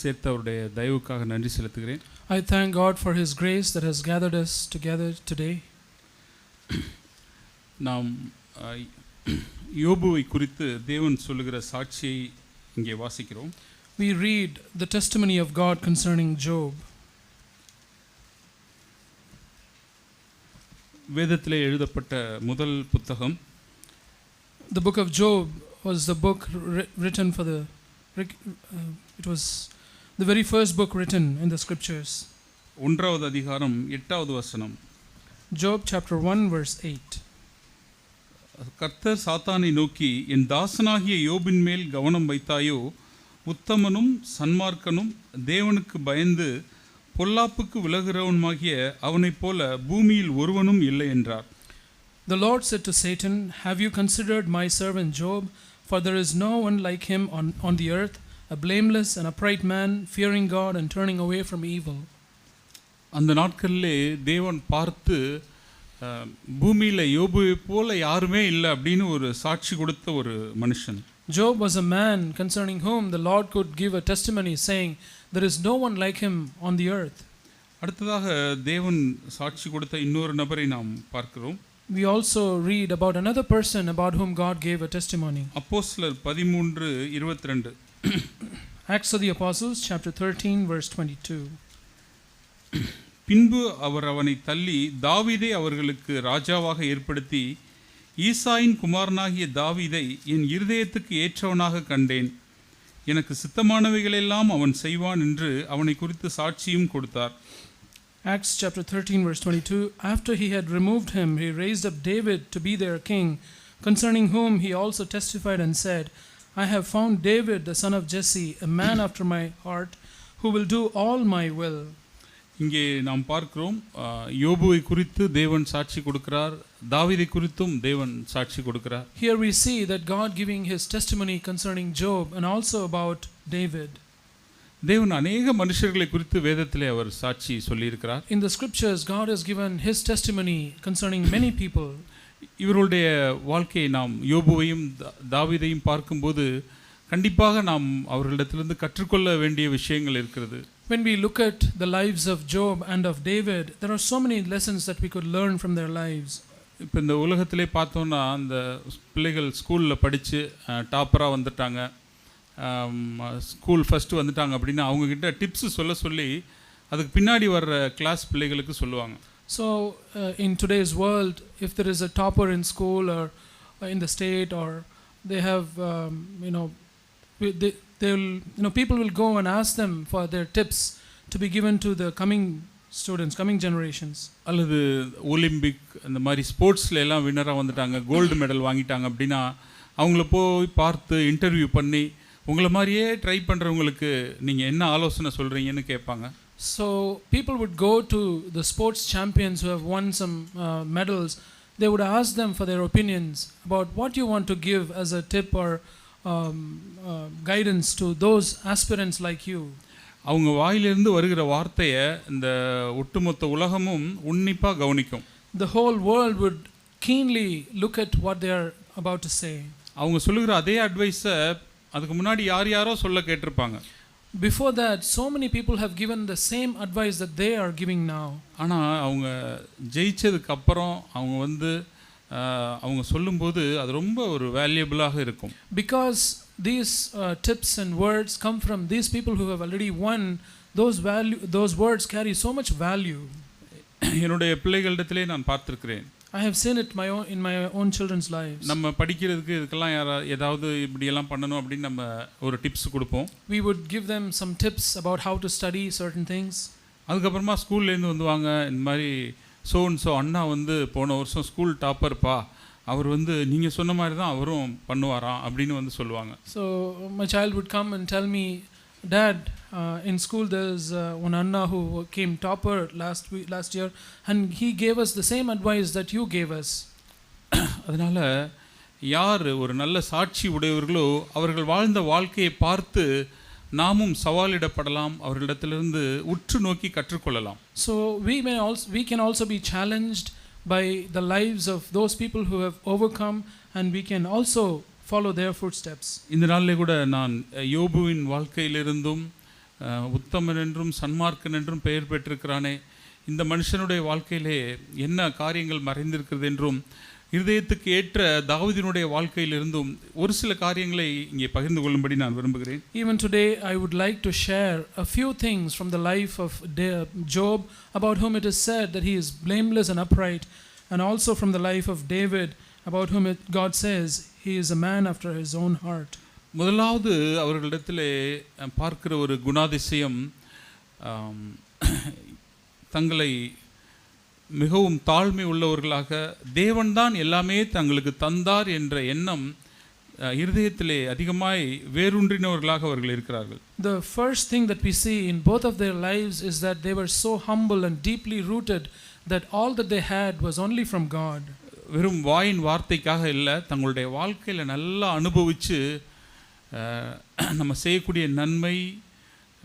சேர்த்த அவருடைய தயவுக்காக நன்றி செலுத்துகிறேன். I thank God for His grace that has gathered us together today. நாம் யோபுவை குறித்து தேவன் சொல்லுகிற சாட்சியை இங்கே வாசிக்கிறோம். We read the testimony of God concerning Job. வேதத்திலே எழுதப்பட்ட முதல் புத்தகம். The book of Job was the book written for the it was the very first book written in the scriptures. 1வது அதிகாரம் 8வது வசனம். Job chapter 1 verse 8. கர்த்தர் சாத்தானை நோக்கி, என் தாசனாகிய யோபின் மேல் கவனம் வைத்தாயோ? உத்தமனும் சன்மார்க்கனும் தேவனுக்கு பயந்து பொல்லாப்புக்கு விலகுகிறவனுமாகிய அவனைப் போல பூமியில் ஒருவனும் இல்லை என்றார். The Lord said to Satan, have you considered my servant Job? For there is no one like him on the earth, a blameless and upright man, fearing God and turning away from evil. அந்த நாட்களிலே தேவன் பார்த்து பூமியில் யோபுவை போல யாருமே இல்லை அப்படின்னு ஒரு சாட்சி கொடுத்த ஒரு மனுஷன். Job was a man concerning whom the Lord could give a testimony saying, there is no one like him on the earth. அடுத்ததாக தேவன் சாட்சி கொடுத்த இன்னொரு நபரை நாம் பார்க்கிறோம். We also read about another person about whom God gave a testimony. அப்போஸ்தலர் 13:22. Acts of the Apostles chapter 13 verse 22. பின்பு அவர் அவனை தள்ளி தாவீதை அவர்களுக்கு ராஜாவாக ஏற்படுத்தி, ஈசாயின் குமாரனாகிய தாவீதை என் இருதயத்துக்கு ஏற்றவனாக கண்டேன், எனக்கு சித்தமானவைகளெல்லாம் அவன் செய்வான் என்று அவனை குறித்து சாட்சியும் கொடுத்தார். Acts chapter 13 verse 22. After he had removed him, he raised up David to be their king, concerning whom he also testified and said, I have found David the son of Jesse, a man after my heart, who will do all my will. இங்கே நாம் பார்க்கிறோம், யோபுவை குறித்து தேவன் சாட்சி கொடுக்கிறார், தாவீதை குறித்தும் தேவன் சாட்சி கொடுக்கிறார். Here we see that God giving his testimony concerning Job and also about David. தேவன் அநேக மனுஷர்களை குறித்து வேதத்திலே அவர் சாட்சி சொல்லியிருக்கிறார். In the scriptures God has given his testimony concerning many people. இவர்களுடைய வாழ்க்கையை நாம் யோபுவையும் தாவீதையும் பார்க்கும்போது கண்டிப்பாக நாம் அவர்களிடத்திலிருந்து கற்றுக்கொள்ள வேண்டிய விஷயங்கள் இருக்கிறது. When we look at the lives of Job and of David, there are so many lessons that we could learn from their lives. இப்போ இந்த உலகத்திலே பார்த்தோன்னா அந்த பிள்ளைகள் ஸ்கூலில் படித்து டாப்பராக வந்துட்டாங்க, ஸ்கூல் ஃபஸ்ட்டு வந்துட்டாங்க அப்படின்னா அவங்கக்கிட்ட டிப்ஸு சொல்லி அதுக்கு பின்னாடி வர்ற கிளாஸ் பிள்ளைகளுக்கு சொல்லுவாங்க. So in today's world, if there is a topper in school or in the state, or they have people will go and ask them for their tips to be given to the coming students, coming generations. அல்லது Olympic அந்த மாதிரி ஸ்போர்ட்ஸில் எல்லாம் வின்னராக வந்துட்டாங்க, gold medal வாங்கிட்டாங்க அப்படின்னா அவங்கள போய் பார்த்து இன்டர்வியூ பண்ணி உங்களை மாதிரியே ட்ரை பண்ணுறவங்களுக்கு நீங்கள் என்ன ஆலோசனை சொல்கிறீங்கன்னு கேட்பாங்க. So people would go to the sports champions who have won some medals. They would ask them for their opinions about what you want to give as a tip or guidance to those aspirants like you. அவங்க வாயிலிருந்து வருகிற வார்த்தையை இந்த ஒட்டுமொத்த உலகமும் உன்னிப்பாக கவனிக்கும். The whole world would keenly look at what they are about to say. அவங்க சொல்லுகிற அதே அட்வைஸை அதுக்கு முன்னாடி யாரோ சொல்ல கேட்டிருப்பாங்க. Before that, so many people have given the same advice that they are giving now. ஆனால் அவங்க ஜெயிச்சதுக்கு அப்புறம் அவங்க சொல்லும்போது அது ரொம்ப ஒரு வேல்யூபிளாக இருக்கும். Because these tips and words come from these people who have already won, those words carry so much value. என்னுடைய பிள்ளைகளிடத்திலே நான் பார்த்திருக்கிறேன். I have seen it in my own children's lives. நம்ம படிக்கிறதுக்கு இதுக்கெல்லாம் ஏதாவது இப்படி எல்லாம் பண்ணணும் அப்படின்னு நம்ம ஒரு டிப்ஸ் கொடுப்போம். We would give them some tips about how to study certain things. அதுக்கப்புறமா ஸ்கூல்லேருந்து வந்துவாங்க, இந்த மாதிரி ஸோ அண்ணா போன வருஷம் ஸ்கூல் டாப்பர்ப்பா, அவர் நீங்கள் சொன்ன மாதிரி தான் அவரும் பண்ணுவாராம் அப்படின்னு சொல்லுவாங்க. So my child would come and tell me, Dad, in school there's one Anna who came topper last year and he gave us the same advice that you gave us. அதனால் யார் ஒரு நல்ல சாட்சி உடையவர்களோ அவர்கள் வாழ்ந்த வாழ்க்கையை பார்த்து நாமும் சவாலிடப்படலாம், அவர்களிடத்திலிருந்து உற்று நோக்கி கற்றுக்கொள்ளலாம். So we can also be challenged by the lives of those people who have overcome, and we can also follow their footsteps. இந்த நாளிலே கூட நான் யோபுவின் வாழ்க்கையிலிருந்தும் உத்தமன் என்றும் சன்மார்க்கன் என்றும் பெயர் பெற்றிருக்கிறானே, இந்த மனுஷனுடைய வாழ்க்கையிலே என்ன காரியங்கள் மறைந்திருக்கிறது என்றும் இருதயத்துக்கு ஏற்ற தாவீதினுடைய வாழ்க்கையிலிருந்தும் ஒரு சில காரியங்களை இங்கே பகிர்ந்து கொள்ளும்படி நான் விரும்புகிறேன். Even today I would like to share a few things from the life of Job, about whom it is said that he is blameless and upright, and also from the life of David, about whom God says he is a man after his own heart. முதலாவது அவர்களிடத்திலே பார்க்கிற ஒரு குணாதிசயம், தங்களை மிகவும் தாழ்மை உள்ளவர்களாக, தேவன்தான் எல்லாமே தங்களுக்கு தந்தார் என்ற எண்ணம் இருதயத்திலே அதிகமாய் வேரூன்றினவர்களாக அவர்கள் இருக்கிறார்கள். The first thing that we see in both of their lives is that they were so humble and deeply rooted that all that they had was only from God. வெறும் வாயின் வார்த்தைக்காக இல்லை, தங்களுடைய வாழ்க்கையில் நல்லா அனுபவித்து நம்ம செய்யக்கூடிய நன்மை,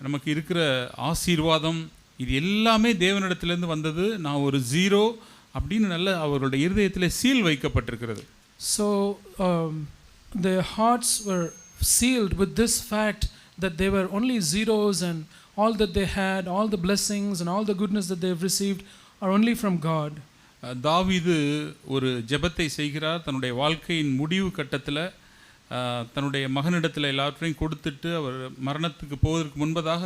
நமக்கு இருக்கிற ஆசீர்வாதம், இது எல்லாமே தேவனிடத்திலிருந்து வந்தது, நான் ஒரு ஜீரோ அப்படின்னு நல்ல அவர்களுடைய இருதயத்திலே சீல் வைக்கப்பட்டிருக்கிறது. So their hearts were sealed with this fact that they were only zeros, and all that they had, all the blessings and all the goodness that they have received are only from God. தாவீது ஒரு ஜெபத்தை செய்கிறார். தன்னுடைய வாழ்க்கையின் முடிவு கட்டத்தில் தன்னுடைய மகனிடத்தில் எல்லாவற்றையும் கொடுத்துட்டு அவர் மரணத்துக்கு போவதற்கு முன்பதாக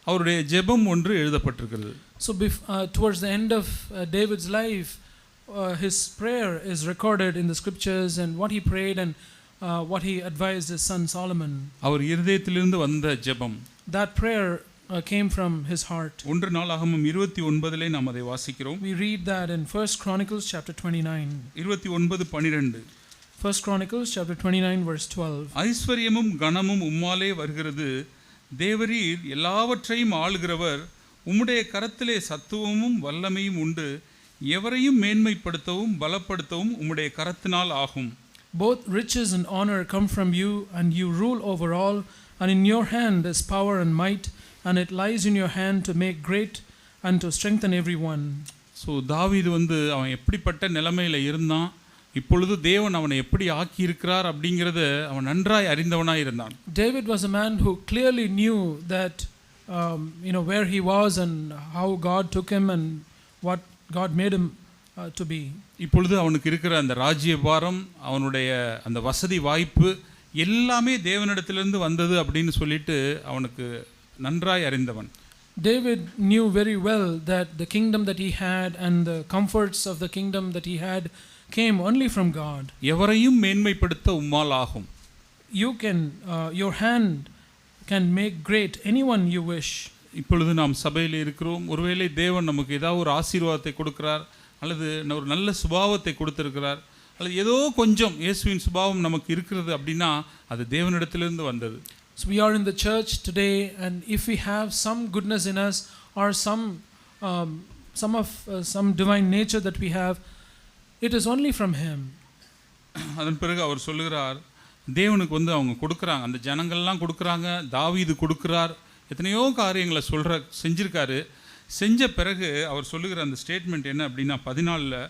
அவருடைய ஜெபம் ஒன்று எழுதப்பட்டிருக்கிறது. So towards the end of David's life, his prayer is recorded in the scriptures, and what he prayed and what he advised his son Solomon. அவர் இருதயத்திலிருந்து வந்த ஜெபம். That prayer came from his heart. 1 நாளாகமம் 29 நாம் அதை வாசிக்கிறோம். We read that in 1 Chronicles chapter 29. 29:12. 1 Chronicles chapter 29 verse 12. ஐஸ்வரியமும் கனமும் உம்மாலே வருகிறது, தேவரீர் எல்லாவற்றையும் ஆளுகிறவர், உம்முடைய கரத்திலே சத்துவமும் வல்லமையும் உண்டு, எவரையும் மேன்மைப்படுத்தவும் பலப்படுத்தவும் உம்முடைய கரத்தினால் ஆகும். Both riches and honor come from you, and you rule over all, and in your hand is power and might, and it lies in your hand to make great and to strengthen everyone. So தாவீது அவன் எப்படிப்பட்ட நிலைமையில் இருந்தான், இப்பொழுது தேவன் அவனை எப்படி ஆக்கி இருக்கிறார் அப்படிங்கறத அவன் நன்றாய் அறிந்தவனாய் இருந்தான். David was a man who clearly knew that where he was and how God took him and what God made him to be. இப்பொழுது அவனுக்கு இருக்கிற அந்த ராஜ்யபாரம், அவனுடைய அந்த வசதி வாய்ப்பு எல்லாமே தேவனிடத்திலிருந்து வந்தது அப்படின்னு சொல்லிட்டு அவனுக்கு நன்றாய் அறிந்தவன். David knew very well that the kingdom that he had and the comforts of the kingdom that he had came only from God. எவரையும் மேன்மைப்படுத்த உம்மால் ஆகும். You can your hand can make great anyone you wish. இப்பொழுது நாம் சபையில் இருக்கிறோம். ஒருவேளை தேவன் நமக்கு ஏதாவது ஒரு ஆசீர்வாதத்தை கொடுக்கிறார், அல்லது ஒரு நல்ல சுபாவத்தை கொடுத்திருக்கிறார், அல்லது ஏதோ கொஞ்சம் இயேசுவின் சுபாவம் நமக்கு இருக்கிறது அப்படின்னா அது தேவனிடத்திலிருந்து வந்தது. So we are in the church today, and if we have some goodness in us or some divine nature that we have, it is only from him. அதன் பிறகு அவர் சொல்லுகிறார், தேவனுக்கு அவங்க கொடுக்குறாங்க, அந்த ஜனங்கள்லாம் கொடுக்குறாங்க, தாவீது கொடுக்குறார், எத்தனையோ காரியங்களை செஞ்சிருக்காரு. செஞ்ச பிறகு அவர் சொல்லுகிற அந்த ஸ்டேட்மெண்ட் என்ன அப்படின்னா 14,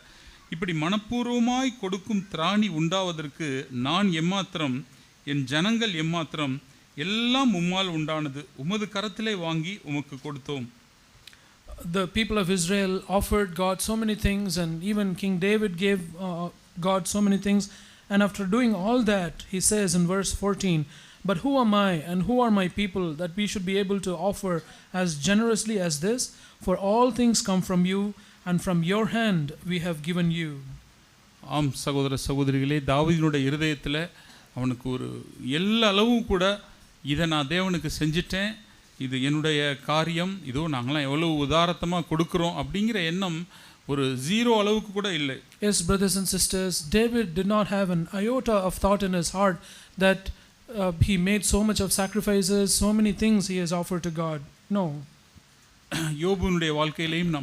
இப்படி மனப்பூர்வமாய் கொடுக்கும் திராணி உண்டாவதற்கு நான் எம்மாத்திரம், என் ஜனங்கள் எம்மாத்திரம், எல்லாம் உம்மால் உண்டானது, உமது கரத்திலே வாங்கி உமக்கு கொடுத்தோம். The people of Israel offered God so many things, and even King David gave God so many things, and after doing all that, he says in verse 14, but who am I and who are my people that we should be able to offer as generously as this? For all things come from you, and from your hand we have given you. ஆம் சகோதர சகோதரிகளே, தாவீதினுடைய இருதயத்தில் அவனுக்கு ஒரு எல்லா அளவும் கூட இதை நான் தேவனுக்கு செஞ்சிட்டேன், இது என்னுடைய காரியம், இதோ நாங்களாம் எவ்வளவு உதாரத்தமாக கொடுக்குறோம் அப்படிங்கிற எண்ணம் ஒரு ஜீரோ அளவுக்கு கூட இல்லை. Yes, brothers and sisters, David did not have an iota of thought in his heart that he made so much of sacrifices, so many things he has offered to God. No. யோபுனுடைய வாழ்க்கையிலையும்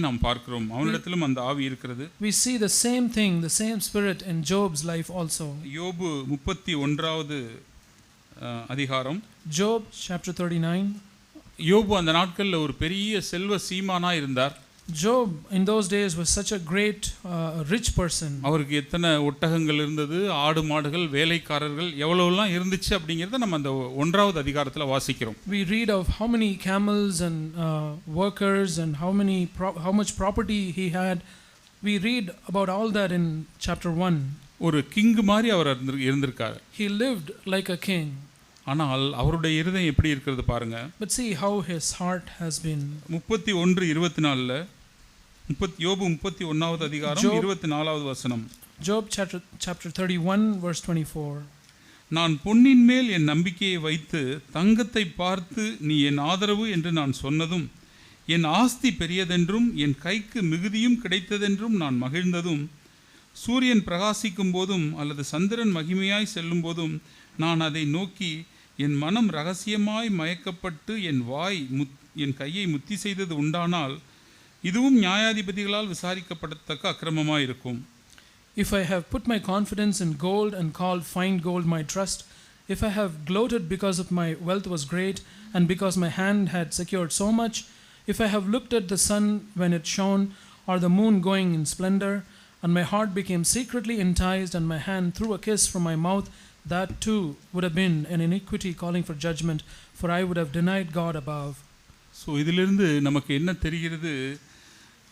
நாம் பார்க்கிறோம், அவனிடத்திலும் அந்த ஆவி இருக்கிறது. We see the same thing, the same spirit in Job's life also. யோபு 31வது அதிகாரம். Job chapter 39. யோபு அந்த நாட்களில் ஒரு பெரிய செல்வ சீமானா இருந்தார். Job in those days was such a great, rich person. அவருக்கு எத்தனை ஒட்டகங்கள் இருந்தது, ஆடு மாடுகள், வேலைக்காரர்கள் எவ்வளவுலாம் இருந்துச்சு அப்படிங்கிறத நம்ம அந்த 1வது அதிகாரத்தில் வாசிக்கிறோம். We read of how many camels and workers and how much property he had. We read about all that in chapter 1. ஒரு கிங் மாதிரி அவர் இருந்திருக்கார். He lived like a king. ஆனால் அவருடைய இருதயம் எப்படி இருக்கிறது பாருங்க. But see how his heart has been. 31:24 யோபு 31வது அதிகாரம் 24வது வசனம். Job chapter 31 verse 24. நான் பொன்னின் மேல் என் நம்பிக்கையை வைத்து தங்கத்தை பார்த்து நீ என் ஆதரவு என்று நான் சொன்னதும், என் ஆஸ்தி பெரியதென்றும் என் கைக்கு மிகுதியும் கிடைத்ததென்றும் நான் மகிழ்ந்ததும், சூரியன் பிரகாசிக்கும் போதும் அல்லது சந்திரன் மகிமையாய் செல்லும் போதும் நான் அதை நோக்கி என் மனம் ரகசியமாய் மயக்கப்பட்டு என் கையை முத்தி செய்தது உண்டானால் இதுவும் நியாயாதிபதிகளால் விசாரிக்கப்படத்தக்க அக்கிரமமாய் இருக்கும். If I have put my confidence in gold and called fine gold my trust, if I have gloated because of my wealth was great and because my hand had secured so much, if I have looked at the sun when it shone or the moon going in splendor, and my heart became secretly enticed and my hand threw a kiss from my mouth, that too would have been an iniquity calling for judgment, for I would have denied God above. So இதிலிருந்து நமக்கு என்ன தெரிகிறது,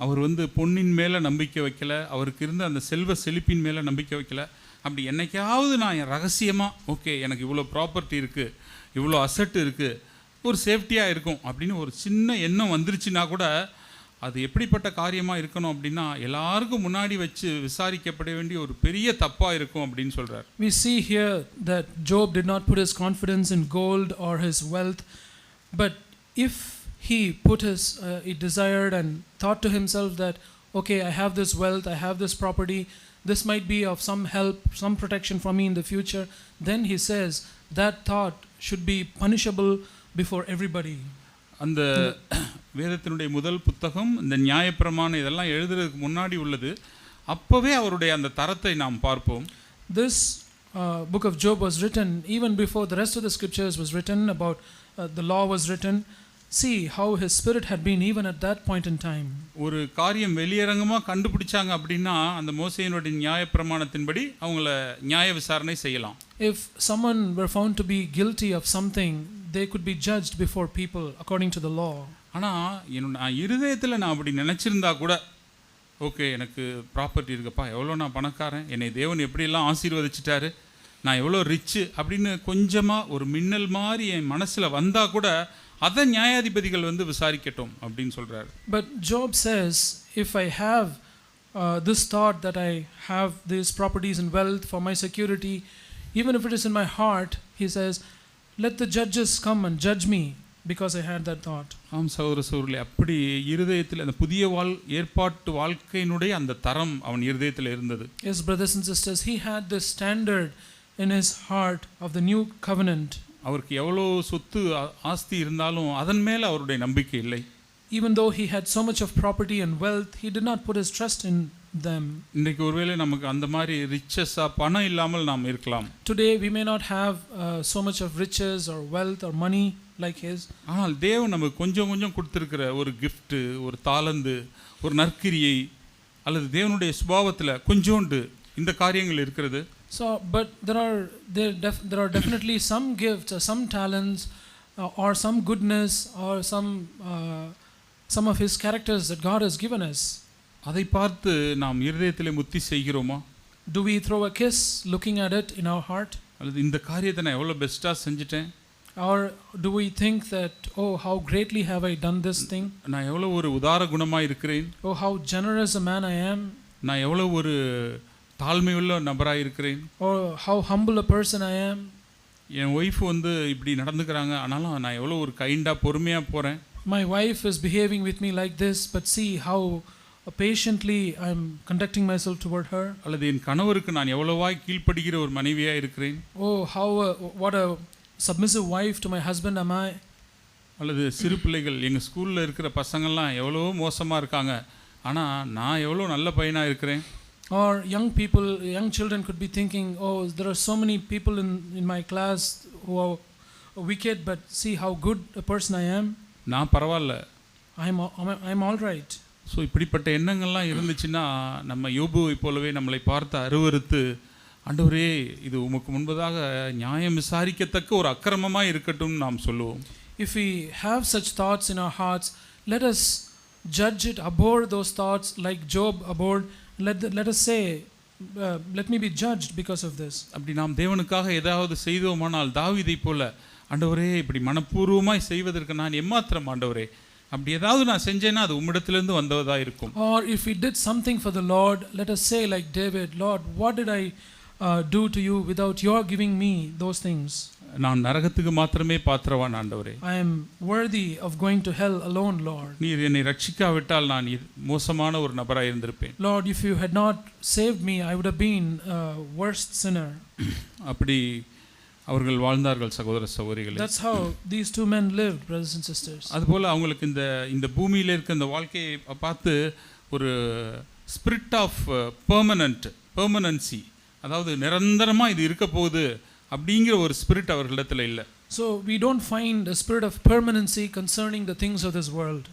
அவர் பொன்னின் மேலே நம்பிக்கை வைக்கல, அவருக்கு இருந்த அந்த செல்வ செழிப்பின் மேலே நம்பிக்கை வைக்கல. அப்படி என்னைக்காவது நான் என் ரகசியமாக ஓகே எனக்கு இவ்வளோ ப்ராப்பர்ட்டி இருக்குது, இவ்வளோ அசட் இருக்குது, ஒரு சேஃப்டியாக இருக்கும் அப்படின்னு ஒரு சின்ன எண்ணம் வந்துருச்சுன்னா கூட அது எப்படிப்பட்ட காரியமாக இருக்கணும் அப்படின்னா எல்லாருக்கும் முன்னாடி வச்சு விசாரிக்கப்பட வேண்டிய ஒரு பெரிய தப்பாக இருக்கும் அப்படின்னு சொல்கிறார். We see here that Job did not put his confidence in gold or his wealth, but if he put he desired and thought to himself that okay, I have this wealth, I have this property, this might be of some help, some protection for me in the future, then he says that thought should be punishable before everybody. அந்த வேதத்தினுடைய முதல் புத்தகம் இந்த நியாயப்பிரமாணம் இதெல்லாம் எழுதுறதுக்கு முன்னாடி உள்ளது. அப்போவே அவருடைய அந்த தரத்தை நாம் பார்ப்போம். This book of Job was written even before the rest of the scriptures was written about the law was written. See how his spirit had been even at that point in time. ஒரு காரியம் வெளியரங்கமாக கண்டுபிடிச்சாங்க அப்படின்னா அந்த மோசேயினுடைய நியாயப்பிரமாணத்தின்படி அவங்கள நியாய விசாரணை செய்யலாம். If someone were found to be guilty of something, they could be judged before people according to the law. ஆனால் நான் இருதயத்தில் நான் அப்படி நினச்சிருந்தா கூட ஓகே எனக்கு ப்ராப்பர்ட்டி இருக்குப்பா, எவ்வளோ நான் பணக்காரன், என்னை தேவன் எப்படியெல்லாம் ஆசீர்வதிச்சிட்டாரு, நான் எவ்வளோ ரிச்சு அப்படின்னு கொஞ்சமாக ஒரு மின்னல் மாதிரி என் மனசில் வந்தால் கூட அதை நியாயாதிபதிகள் விசாரிக்கட்டும் அப்படின்னு சொல்கிறார். But Job says, if I have this thought that I have these properties and wealth for my security, even if it is in my heart, he says, let the judges come and judge me because I had that thought. ஆம் சகோதரர்களே, அப்படி இருதயத்தில் அந்த புதிய ஏற்பாட்டு வாழ்க்கையினுடைய அந்த தரம் அவன் இருதயத்தில் இருந்தது. Yes, brothers and sisters, he had this standard in his heart of the new covenant. அவருக்கு எவ்வளோ சொத்து ஆஸ்தி இருந்தாலும் அதன் மேலே அவருடைய நம்பிக்கை இல்லை. Even though he had so much of property and wealth, he did not put his trust in them. இன்றைக்கு ஒருவேளை நமக்கு அந்த மாதிரி ரிச்சஸாக பணம் இல்லாமல் நாம் இருக்கலாம். Today we may not have so much of riches or wealth or money like his. ஆனால் தேவன் நமக்கு கொஞ்சம் கொஞ்சம் கொடுத்திருக்கிற ஒரு கிஃப்ட், ஒரு தாளந்து, ஒரு நற்கிரியை அல்லது தேவனுடைய சுபாவத்தில் கொஞ்சோண்டு இந்த காரியங்கள் இருக்கிறது. So but there are definitely some gifts or some talents or some goodness or some of his characters that God has given us. அதை பார்த்து நாம் இருதயத்திலே முத்தி செய்கிறோமா? Do we throw a kiss looking at it in our heart? அல்லது இந்த காரியத்தை நான் எவ்வளோ பெஸ்ட்டாக செஞ்சுட்டேன், or do we think that oh how greatly have I done this thing, நான் எவ்வளோ ஒரு உதார குணமாக இருக்கிறேன், oh how generous a man I am, நான் எவ்வளோ ஒரு தாழ்மையுள்ள நபராக இருக்கிறேன், or how humble a person I am, N wife இப்படி நடந்துக்கிறாங்க ஆனாலும் நான் எவ்வளோ ஒரு கைண்டாக பொறுமையாக போகிறேன், my wife is behaving with me like this but see how patiently I am conducting myself toward her, அல்லது என் கணவருக்கு நான் எவ்வளவாய் கீழ்ப்படுகிற ஒரு மனைவியாக இருக்கிறேன், oh how what a submissive wife to my husband am I, அல்லது சிறு பிள்ளைகள் எங்கள் ஸ்கூலில் இருக்கிற பசங்கள்லாம் எவ்வளோ மோசமாக இருக்காங்க ஆனால் நான் எவ்வளோ நல்ல பையனாக இருக்கிறேன், or young children could be thinking oh there are so many people in my class who are wicked but see how good a person I am, நான் பரவாயில்ல, I'm all right. ஸோ இப்படிப்பட்ட எண்ணங்கள்லாம் இருந்துச்சுன்னா நம்ம யோபுவை போலவே நம்மளை பார்த்து அருவருத்து, ஆண்டவரே இது உமக்கு முன்பதாக நியாயம் விசாரிக்கத்தக்க ஒரு அக்கிரமமாக இருக்கட்டும் நாம் சொல்லுவோம். If we have such thoughts in our hearts, let us judge it, abhor those thoughts like Job abhorred. Let us say, let me be judged because of this. அப்படி நாம் தேவனுக்காக ஏதாவது செய்தோமானால் தாவீதை போல, ஆண்டவரே இப்படி மனப்பூர்வமாய் செய்வதற்கு நான் எம்மாத்திரம் ஆண்டவரே, அப்படி ஏதாவது நான் செஞ்சேன்னா அது உம்மிடத்திலிருந்து வந்ததா இருக்கும். Or if we did something for the Lord, let us say like David, Lord, what did I do to you without your giving me those things? நான் நரகத்துக்கு மாத்திரமே பாத்திரவான் ஆண்டவரே. I am worthy of going to hell alone, Lord. நீர் என்னை ரட்சிக்காவிட்டால் நான் மோசமான ஒரு நபராய் இருந்திருப்பேன். Lord, if you had not saved me, I would have been a worst sinner. அப்படி அவர்கள் வாழ்ந்தார்கள் சகோதர சகோதரிகளே. That's how these two men lived, brothers and sisters. அதுபோல அவங்களுக்கு இந்த பூமியில இருக்க இந்த வாழ்க்கையை பார்த்து ஒரு ஸ்பிரிட் ஆஃப் பெர்மனன்சி, அதாவது நிரந்தரமா இது இருக்க போகுது அப்படிங்கிற ஒரு ஸ்பிரிட் அவர்களிடத்துல இல்லை. So we don't find a spirit of permanency concerning the things of this world.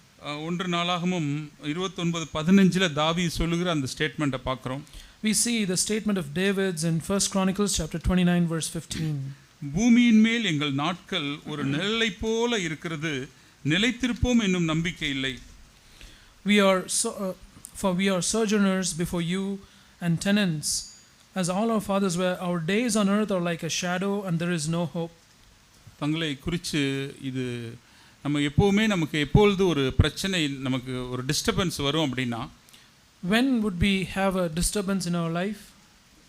1 நாளாகமம் 29:15 தாவீது சொல்லுகிற அந்த ஸ்டேட்மெண்ட்டை பார்க்குறோம். We see the statement of David's in 1 Chronicles chapter 29 verse 15. பூமியின் மேல் எங்கள் நாட்கள் ஒரு நிழலை போல இருக்கிறது, நிலைத்திருப்போம் என்னும் நம்பிக்கை இல்லை. For we are sojourners before you and tenants, as all our fathers were. Our days on earth are like a shadow and there is no hope. தங்களை குறித்து இது நம்ம எப்போவுமே நமக்கு எப்பொழுது ஒரு பிரச்சனை, நமக்கு ஒரு டிஸ்டர்பன்ஸ் வரும் அப்படின்னா, when would we have a disturbance in our life?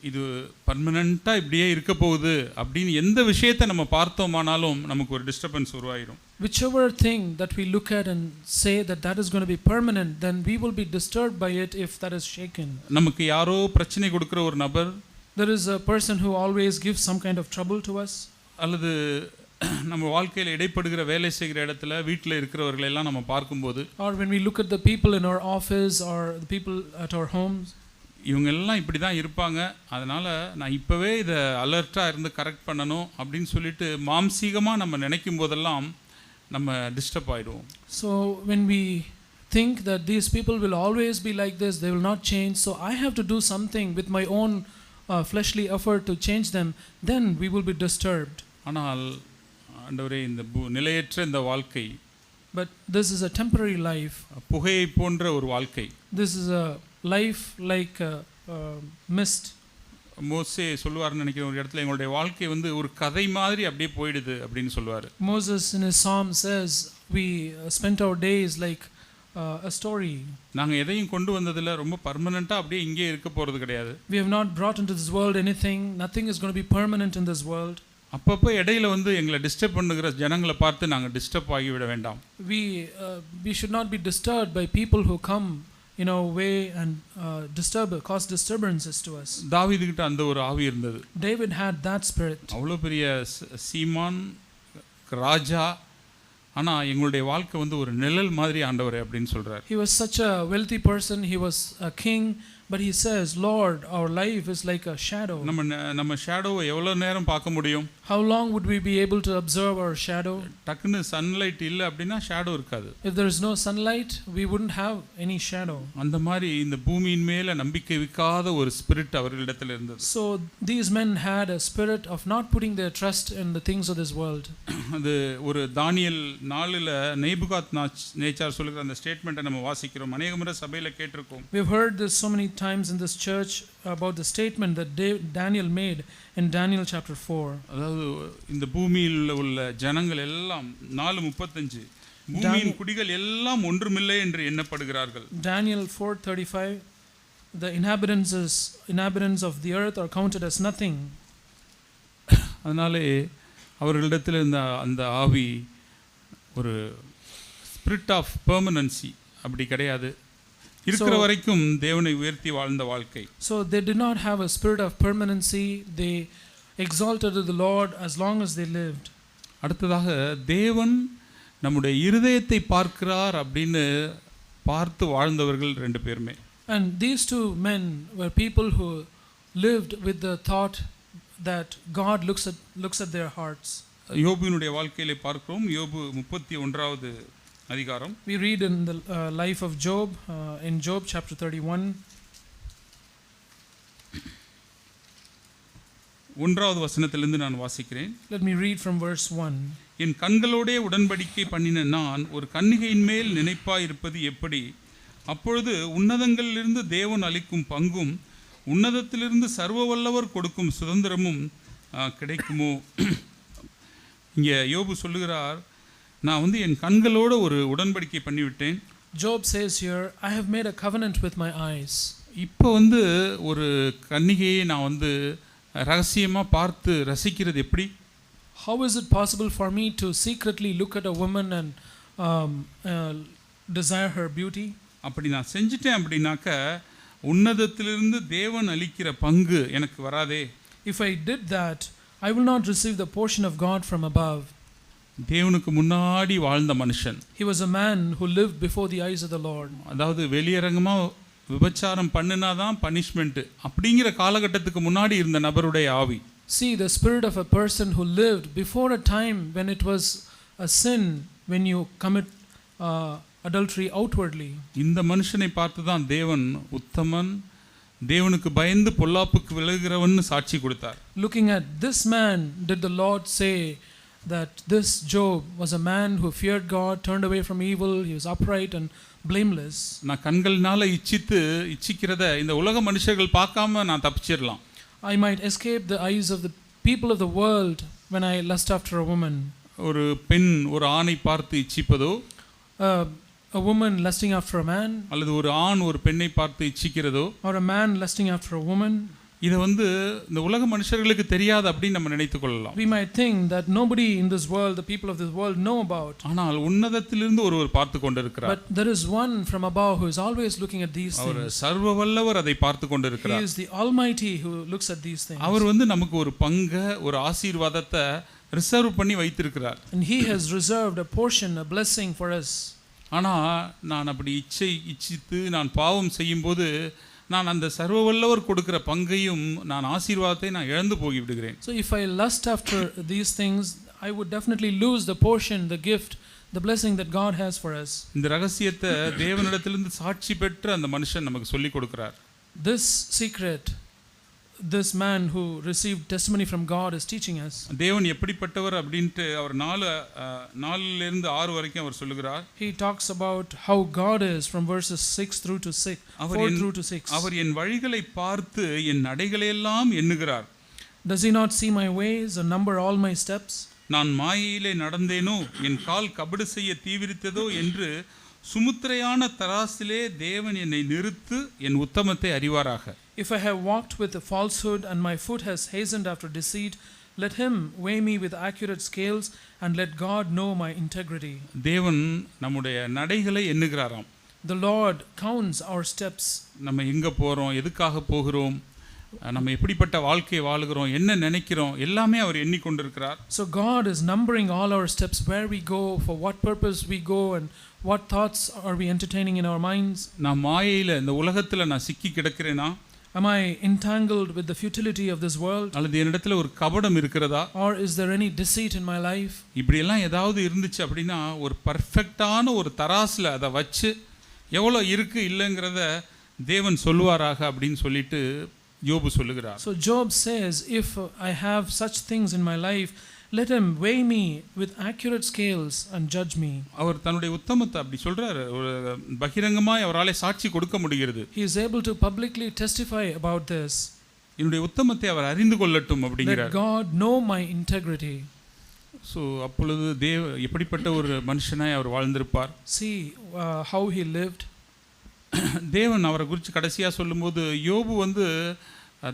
இது பர்மனெண்ட்டாக இப்படியே இருக்க போகுது அப்படின்னு எந்த விஷயத்தை நம்ம பார்த்தோமானாலும் நமக்கு ஒரு disturbance உருவாயிரும். Whichever thing that we look at and say that is going to be permanent, then we will be disturbed by it if that is shaken. நமக்கு யாரோ பிரச்சனை கொடுக்குற ஒரு நபர், there is a person who always gives some kind of trouble to us, அல்லது நம்ம வாழ்க்கையில் இடைப்படுகிற வேலை செய்கிற இடத்துல வீட்டில் இருக்கிறவர்கள் எல்லாம் நம்ம பார்க்கும்போது, or when we look at the people in our office or the people at our homes, இவங்க எல்லாம் இப்படி தான் இருப்பாங்க, அதனால் நான் இப்போவே இதை அலர்ட்டாக இருந்து கரெக்ட் பண்ணணும் அப்படின்னு சொல்லிட்டு மாம்சீகமாக நம்ம நினைக்கும் போதெல்லாம் நம்ம டிஸ்டர்ப் ஆகிடுவோம். So when we think that these people will always be like this, they will not change, so I have to do something with my own fleshly effort to change them, then we will be disturbed. ஆனால் ஆண்டவரே, இந்த நிலையற்ற இந்த வாழ்க்கை, but this is a temporary life, புகையை போன்ற ஒரு வாழ்க்கை, this is a life like a mist. மோசே சொல்லுவார்னு நினைக்கிற ஒரு இடத்துல, எங்களுடைய வாழ்க்கை ஒரு கதை மாதிரி அப்படியே போயிடுது அப்படின்னு சொல்லுவார். Moses in his psalm says we spent our days like a story. நாங்கள் எதையும் கொண்டு வந்ததில் ரொம்ப பர்மனெண்ட்டாக அப்படியே இங்கே இருக்க போகிறது கிடையாது. We have not brought into this world anything. Nothing is going to be permanent in this world. அப்பப்போ இடையில எங்களை டிஸ்டர்ப் பண்ணுகிற ஜனங்களை பார்த்து நாங்கள் டிஸ்டர்ப் ஆகிவிட வேண்டாம். We should not be disturbed by people who come in our way and cause disturbances to us. தாவீது கிட்ட அந்த ஒரு ஆவி இருந்தது. David had that spirit. அவ்வளோ பெரிய சீமான் ராஜா, ஆனால் எங்களுடைய வாழ்க்கை ஒரு நிழல் மாதிரி ஆண்டவரே அப்படின்னு சொல்கிறார். He was such a wealthy person, he was a king, but he says, Lord, our life is like a shadow. நம்ம ஷேடோவை எவ்வளோ நேரம் பார்க்க முடியும்? How long would we be able to observe our shadow? டக்குன்னு சன்லைட் இல்லை அப்படின்னா shadow இருக்காது. If there is no sunlight, we wouldn't have any shadow. அந்த மாதிரி இந்த பூமியின் மேல நம்பிக்கை வைக்காத ஒரு ஸ்பிரிட் அவர்களிடத்தில் இருந்தது. So these men had a spirit of not putting their trust in the things of this world. அது ஒரு தானியேல் 4ல நேபுகாத்நேச்சார் சொல்லுகிற அந்த ஸ்டேட்மெண்ட்டை நம்ம வாசிக்கிறோம். அநேக முறை சபையில் கேட்டிருக்கோம். We've heard this so many times in this church about the statement that Daniel made in Daniel chapter 4. அதாவது இந்த பூமியில் உள்ள ஜனங்கள் எல்லாம் 4:35 பூமியின் குடிகள் எல்லாம் ஒன்றுமில்லை என்று எண்ணப்படுகிறார்கள். Daniel 4:35, the inhabitants of the earth are counted as nothing. அதனாலே அவர்களிடத்தில் இருந்த அந்த ஆவி ஒரு ஸ்பிரிட் ஆஃப் பெர்மனன்சி அப்படி கிடையாது. இருக்கிற வரைக்கும் தேவனை உயர்த்தி வாழ்ந்த வாழ்க்கை. So they did not have a spirit of permanency. They exalted the Lord as long as they lived. அடுத்ததாக தேவன் நம்முடைய இருதயத்தை பார்க்கிறார் அப்படின்னு பார்த்து வாழ்ந்தவர்கள் 2 பேருமே. And these two men were people who lived with the thought that God looks at their hearts. யோபுவினுடைய வாழ்க்கையிலே பார்க்கிறோம். யோபு 31வது அதிகாரம். We read in the life of Job, in Job chapter 31. ஒன்றாவது வசனத்திலிருந்து நான் வாசிக்கிறேன். Let me read from verse 1. என் கண்களோடே உடன்படிக்கை பண்ணின நான் ஒரு கன்னிகையின் மேல் நினைப்பாயிருப்பது எப்படி? அப்பொழுது உன்னதங்களிலிருந்து தேவன் அளிக்கும் பங்கும் உன்னதத்திலிருந்து சர்வ வல்லவர் கொடுக்கும் சுதந்திரமும் கிடைக்குமோ? இங்கே யோபு சொல்லுகிறார், நான் என் கண்களோட ஒரு உடன்படிக்கை பண்ணிவிட்டேன். Job says here, I have made a covenant with my eyes. இப்போ ஒரு கன்னிகையை நான் ரகசியமாக பார்த்து ரசிக்கிறது எப்படி? How is it possible for me to secretly look at a woman and desire her beauty? அப்படி நான் செஞ்சிட்டேன் அப்படின்னாக்க உன்னதத்திலிருந்து தேவன் அளிக்கிற பங்கு எனக்கு வராதே. If I did that, I will not receive the portion of God from above. தேவனுக்கு முன்னாடி வாழ்ந்த மனுஷன். He was a man who lived before the eyes of the Lord. அதாவது வெளியரங்கமாக விபச்சாரம் பண்ணினாதான் பனிஷ்மெண்ட் அப்படிங்கிற காலகட்டத்துக்கு முன்னாடி இருந்த நபருடைய ஆவி. See, the spirit of a person who lived before a time when it was a sin when you commit adultery outwardly. இந்த மனுஷனை பார்த்து தான் தேவன் உத்தமன், தேவனுக்கு பயந்து பொல்லாப்புக்கு விலகுகிறவன் சாட்சி கொடுத்தார். Looking at this man, did the Lord say that this Job was a man who feared God, turned away from evil, he was upright and blameless. நான் கண்கள்னால இச்சிக்கிறத இந்த உலக மனுஷர்கள் பார்க்காம நான் தப்பிச்சிரலாம். I might escape the eyes of the people of the world when I lust after a woman. ஒரு பெண் ஒரு ஆணை பார்த்து இச்சிப்பதோ, a woman lusting after a man, அல்லது ஒரு ஆண் ஒரு பெண்ணை பார்த்து இச்சிக்கிறதோ, or a man lusting after a woman, இதை இந்த உலக மனுஷர்களுக்கு தெரியாது அப்படின்னு நம்ம நினைத்துக் கொள்ளலாம். We might think that nobody in this world, the people of this world, know about. ஆனால் உன்னதத்திலிருந்து ஒருவர் பார்த்து கொண்டிருக்கிறார். But there is one from above who is always looking at these things. அவர் சர்வ வல்லவர் அதை பார்த்து கொண்டிருக்கிறார். He is the Almighty who looks at these things. அவர் நமக்கு ஒரு பங்கு, ஒரு ஆசீர்வாதத்தை ரிசர்வ் பண்ணி வைத்திருக்கிறார். And he has reserved a portion, a blessing for us. ஆனா நான் அப்படி இச்சித்து நான் பாவம் செய்யும்போது நான் அந்த சர்வ வல்லவர் கொடுக்கிற பங்கையும் நான் ஆசீர்வாதத்தை நான் இழந்து போய் விடுகிறேன். So if I lust after these things, I would definitely lose the portion, the gift, the blessing that God has for us. இந்த ரகசியத்தை தேவனிடத்திலிருந்து சாட்சி பெற்ற அந்த மனுஷன் நமக்கு சொல்லி கொடுக்கிறார். This secret, this man who received testimony from God is teaching us. தேவன் எப்படிப்பட்டவர் அப்படினு அவர் 4 இருந்து 6 வரைக்கும் அவர் சொல்லுகிறார். He talks about how God is from verses 4 through to 6. அவர் என் வழிகளை பார்த்து என் நடைகளை எல்லாம் எண்ணுகிறார். Does he not see my ways and number all my steps? நான் மாயையிலே நடந்தேனோ, என் கால் கபடு செய்ய தீவிரித்ததோ என்று சுமுத்திரையான தராசிலே தேவன் என்னை நிறுத்து என் உத்தமத்தை அறிவாராக. If I have walked with a falsehood and my foot has hastened after deceit, let him weigh me with accurate scales and let God know my integrity. தேவன் நம்முடைய நடைகளை எண்ணுகிறாராம். The Lord counts our steps. நம்ம எங்க போறோம், எதுக்காக போகிறோம், நம்ம எப்படிப்பட்ட வாழ்க்கை வாழுகிறோம், என்ன நினைக்கிறோம், எல்லாமே அவர் எண்ணிக்கொண்டிருக்கிறார். So God is numbering all our steps, where we go, for what purpose we go, and what thoughts are we entertaining in our minds. நான் மாயையில இந்த உலகத்துல நான் சிக்கி கிடக்கிறேனா? Am I entangled with the futility of this world? அல்லது என்னிடத்துல ஒரு கபடம் இருக்கிறதா? Or is there any deceit in my life? இப்படி எல்லாம் ஏதாவது இருந்துச்சு அப்படினா ஒரு பெர்ஃபெக்ட்டான ஒரு தராசுல அத வச்சு எவ்வளவு இருக்கு இல்லங்கறத தேவன் சொல்வாராக அப்படினு சொல்லிட்டு யோபு சொல்லுகிறார். So Job says, if I have such things in my life, let him weigh me with accurate scales and judge me. அவர் தன்னுடைய உத்தமத்தை அப்படி சொல்றாரு. ஒரு பகிரங்கமாய் அவராலே சாட்சி கொடுக்க முடிகிறது. He is able to publicly testify about this. என்னுடைய உத்தமத்தை அவர் அறிந்து கொள்ளட்டும் அப்படிங்கிறார். Let God know my integrity. So அப்பொழுது எப்படிப்பட்ட ஒரு மனுஷனாய் அவர் வாழ்ந்திருப்பார். See how he lived. தேவன் அவரை குறித்து கடைசியா சொல்லும்போது யோபு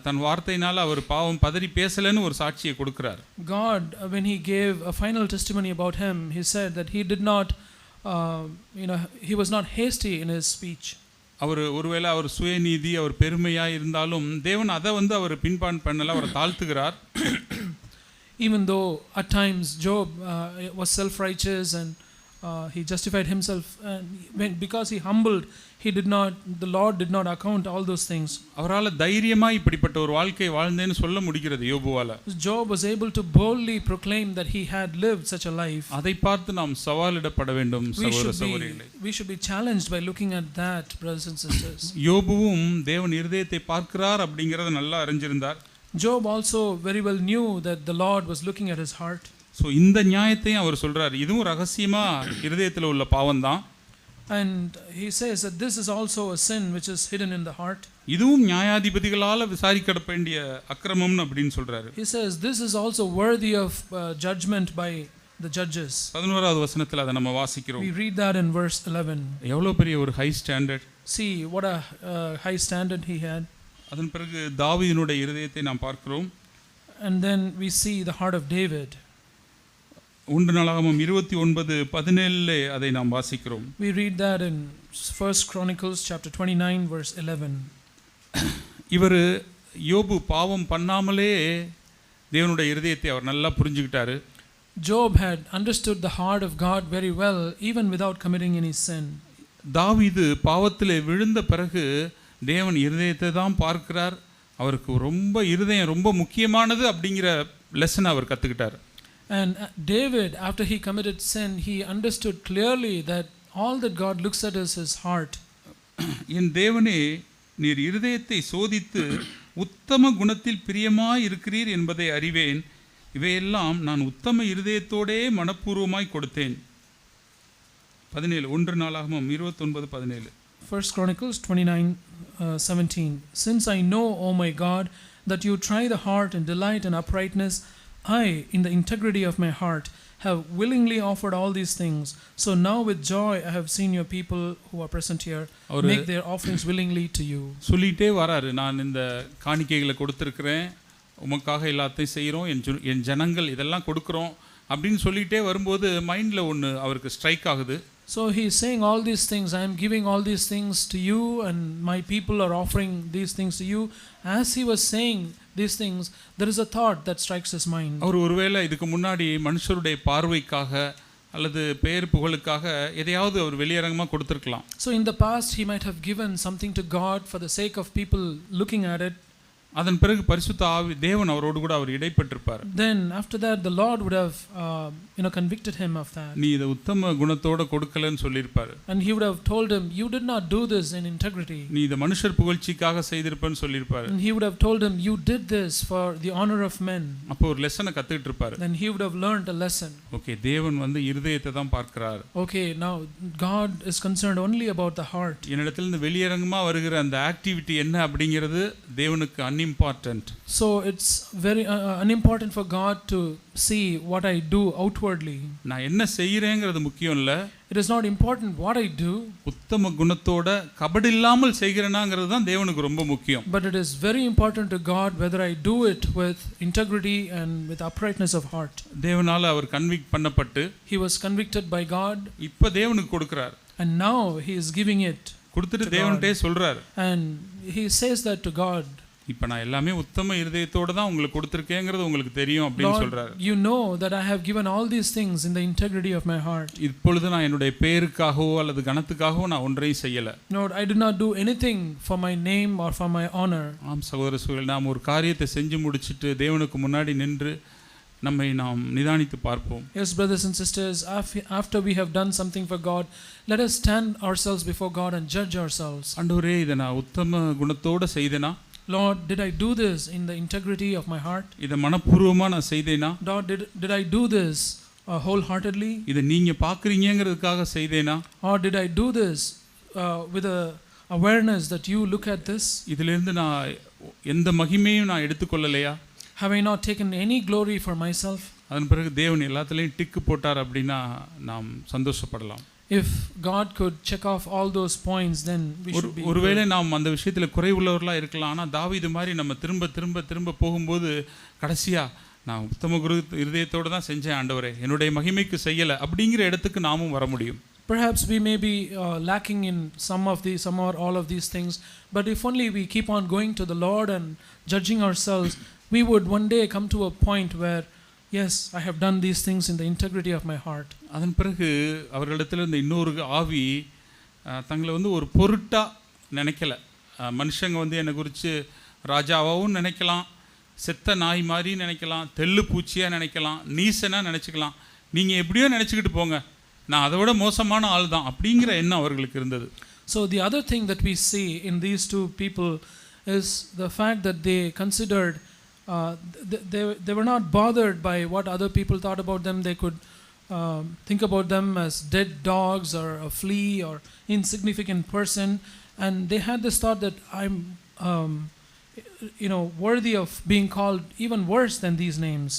தன் வார்த்தையினால அவர் பாவம் பதறி பேசலன்னு ஒரு சாட்சியை கொடுக்கிறார். God, when he gave a final testimony about him, he said that he did not he was not hasty in his speech. அவர் ஒருவேளை அவர் சுயநீதி அவர் பெருமையா இருந்தாலும் தேவன் அதை அவர் பின்பான் பண்ணல, அவரை தாழ்த்துகிறார். Even though at times Job was self-righteous and he justified himself, and because he humbled, the Lord did not account all those things. அவரால் தைரியமா இப்படிப்பட்ட ஒரு வாழ்க்கை வாழ்ந்தேன்னு சொல்ல முடிகிறது யோபுவால. Job was able to boldly proclaim that he had lived such a life. அதை பார்த்து நாம் சவாலிடப்பட வேண்டும் சகோதர சகோதரிகளே. We should be challenged by looking at that, brothers and sisters. யோபுவும் தேவன் இருதயத்தை பார்க்கிறார் அப்படிங்கறத நல்லா அறிஞ்சிருந்தார். Job also very well knew that the Lord was looking at his heart. So இந்த நியாயத்தையும் அவர் சொல்றார், இதுவும் ரகசியமா இருதயத்தில் உள்ள பாவம் தான். And he says that this is also a sin which is hidden in the heart. இதுவும் நியாயாதிபதிகளால விசாரிக்கப்பட வேண்டிய அக்கிரமம்னு அப்படின்னு சொல்றாரு. He says this is also worthy of judgment by the judges. 11வது வசனத்துல அதை நம்ம வாசிக்கிறோம். We read that in verse 11. எவ்வளவு பெரிய ஒரு high standard. See what a high standard he had. அதன் பிறகு தாவீதினுடைய இருதயத்தை நாம் பார்க்கிறோம். And then we see the heart of David. 1 நாளாகமம் 29:17 அதை நாம் வாசிக்கிறோம். We read that in 1 Chronicles chapter 29 verse 11. இவர் யோபு பாவம் பண்ணாமலே தேவனுடைய இருதயத்தை அவர் நல்லா புரிஞ்சுக்கிட்டாரு. Job had understood the heart of God very well even without committing any sin. தாவீது பாவத்திலே விழுந்த பிறகு தேவன் இருதயத்தை தான் பார்க்கிறார். அவருக்கு இருதயம் ரொம்ப முக்கியமானது அப்படிங்கிற லெசன் அவர் கற்றுக்கிட்டார். And David, after he committed sin, he understood clearly that all that God looks at is his heart. என் தேவனே, நீர் இருதயத்தை சோதித்து உத்தம குணத்தில் பிரியமாய் இருக்கிறீர் என்பதை அறிவேன். இவையெல்லாம் நான் உத்தம இருதயத்தோடே மனப்பூர்வமாய் கொடுத்தேன். 17 1 நாளாகமம் 29:17. 1 Chronicles 29:17. Since I know, O my God, that you try the heart and delight in uprightness, I, in the integrity of my heart, have willingly offered all these things. So now with joy I have seen your people who are present here make their offerings willingly to you. சொல்லிட்டே வராரு, நான் இந்த காணிக்கைகளை கொடுத்திருக்கிறேன், உமக்காக எல்லாத்தையும் செய்கிறோம், என் ஜனங்கள் இதெல்லாம் கொடுக்குறோம் அப்படின்னு சொல்லிட்டே வரும்போது மைண்டில் ஒன்று அவருக்கு ஸ்ட்ரைக் ஆகுது. So he is saying all these things, I am giving all these things to you and my people are offering these things to you. As he was saying these things, there is a thought that strikes his mind. அவர் ஒருவேளை இதுக்கு முன்னாடி மனுஷருடைய பார்வைக்காக அல்லது பெயர் புகழுக்காக எதையாவது அவர் வெளியரங்கமாக கொடுத்திருக்கலாம். So in the past he might have given something to God for the sake of people looking at it. அதன் பிறகு பரிசுத்த ஆவி தேவன் அவரோடு கூட அவர் இடைப்பட்டிருப்பார். Then after that the Lord would have convicted him of that. நீ இத உத்தம குணத்தோட கொடுக்கலன்னு சொல்லிருப்பார். And he would have told him, you did not do this in integrity. நீ இத மனுஷர் புகழ்ச்சிக்காக செய்திருப்பன்னு சொல்லிருப்பார். And he would have told him, you did this for the honor of men. அப்போ ஒரு லெசனை கத்துக்கிட்டு இருப்பார். Then he would have learned a lesson. Okay, தேவன் இருதயத்தை தான் பார்க்கிறார். Okay, now God is concerned only about the heart. என்னிடத்துல இருந்து வெளியரங்கமா வருகிற அந்த ஆக்டிவிட்டி என்ன அப்படிங்கிறது தேவனுக்கு unimportant. So it's very unimportant for God to see what I do outwardly. நான் என்ன செய்யறேங்கிறது முக்கியம் இல்ல. It is not important what I do. உத்தம குணத்தோட கபடு இல்லாமல் செய்கிறேனாங்கிறது தான் தேவனுக்கு ரொம்ப முக்கியம். But it is very important to God whether I do it with integrity and with uprightness of heart. தேவனால அவர் convict Pannapattu He was convicted by God. இப்ப தேவனுக்கு கொடுக்கிறார். And now he is giving it. கொடுத்துட்டு தேவன்ட்டே சொல்றார். And he says that to God. இப்ப நான் எல்லாமே உத்தம இருதயத்தோட தான் உங்களுக்கு கொடுத்திருக்கேங்கிறது உங்களுக்கு தெரியும் அப்படின்னு சொல்றாரு. You know that I have given all these things in the integrity of my heart. இப்பொழுது நான் என்னுடைய பேருக்காகவோ அல்லது கனத்துக்காகவோ நான் ஒன்றையும் செய்யல. Lord, I did not do anything for my name or for my honor. ஆம் சகோதர சகோதரிகளே, நாம் ஒரு காரியத்தை செஞ்சு முடிச்சிட்டு தேவனுக்கு முன்னாடி நின்று நம்மை நாம் நிதானித்து பார்ப்போம். Yes, brothers and sisters, after we have done something for God, let us stand ourselves before God and judge ourselves. ஆண்டவரே, இத நான் உத்தம குணத்தோட செய்தேனா? Lord, did I do this in the integrity of my heart? இத மனப்பூர்வமா நான் செய்தேனா? Lord, did I do this wholeheartedly? இத நீங்க பார்க்கறீங்கங்கிறதுக்காக செய்தேனா? Or did I do this with a awareness that you look at this? இதிலிருந்து நான் எந்த மகிமையும் நான் எடுத்துக்கொள்ளலையா? Have I not taken any glory for myself? அதன் பிறகு தேவன் எல்லாத்துலயும் டிக் போட்டார் அப்படினா நாம் சந்தோஷப்படலாம். If God could check off all those points, then we should be. ஒருவேளை நாம் அந்த விஷயத்துல குறைவுள்ளவர்களா இருக்கலாம். ஆனா தாவீது மாதிரி நம்ம திரும்ப போகும்போது கடைசியா நான் உத்தம இருதயத்தோட தான் செஞ்சேன் ஆண்டவரே, என்னுடைய மகிமைக்கு செய்யல அப்படிங்கிற இடத்துக்கு நாமும் வர முடியும். Perhaps we may be lacking in some or all of these things, but if only we keep on going to the Lord and judging ourselves, we would one day come to a point where Yes, I have done these things in the integrity of my heart. அதன் பிறகு அவர்களிடத்தில் இருந்த இன்னொரு ஆவி தங்களை வந்து ஒரு பொருட்டா நினைக்கல. மனுஷங்க வந்து என்னை குறித்து ராஜாவாகவும் நினைக்கலாம், செத்த நாய் மாதிரி நினைக்கலாம், தெள்ளு பூச்சியாக நினைக்கலாம், நீசனாக நினச்சிக்கலாம். நீங்கள் எப்படியோ நினச்சிக்கிட்டு போங்க, நான் அதை விட மோசமான ஆள் தான் அப்படிங்கிற எண்ணம் அவர்களுக்கு இருந்தது. So the other thing that we see in these two people is the fact that they considered they were not bothered by what other people thought about them. They could think about them as dead dogs or a flea or insignificant person, and they had this thought that I'm worthy of being called even worse than these names.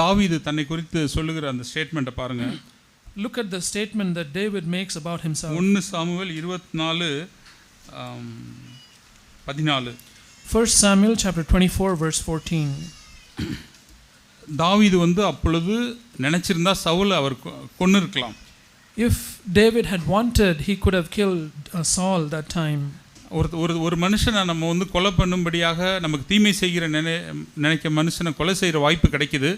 தாவீது தன்னை குறித்து சொல்லுகிற அந்த ஸ்டேட்மெண்ட்டை பாருங்க. Look at the statement that David makes about himself. 1 Samuel 24:14. 1 Samuel chapter 24 verse 14. தாவீது வந்து அப்பொழுது நினைச்சிருந்தா சவுல் அவர் கொன்னு இருக்கலாம். If David had wanted, he could have killed Saul that time. ஒரு மனுஷனை நம்ம வந்து கொலை பண்ணும்படியாக நமக்கு தீமை செய்கிற நினைக்க மனுஷனை கொலை செய்கிற வாய்ப்பு கிடைக்குது.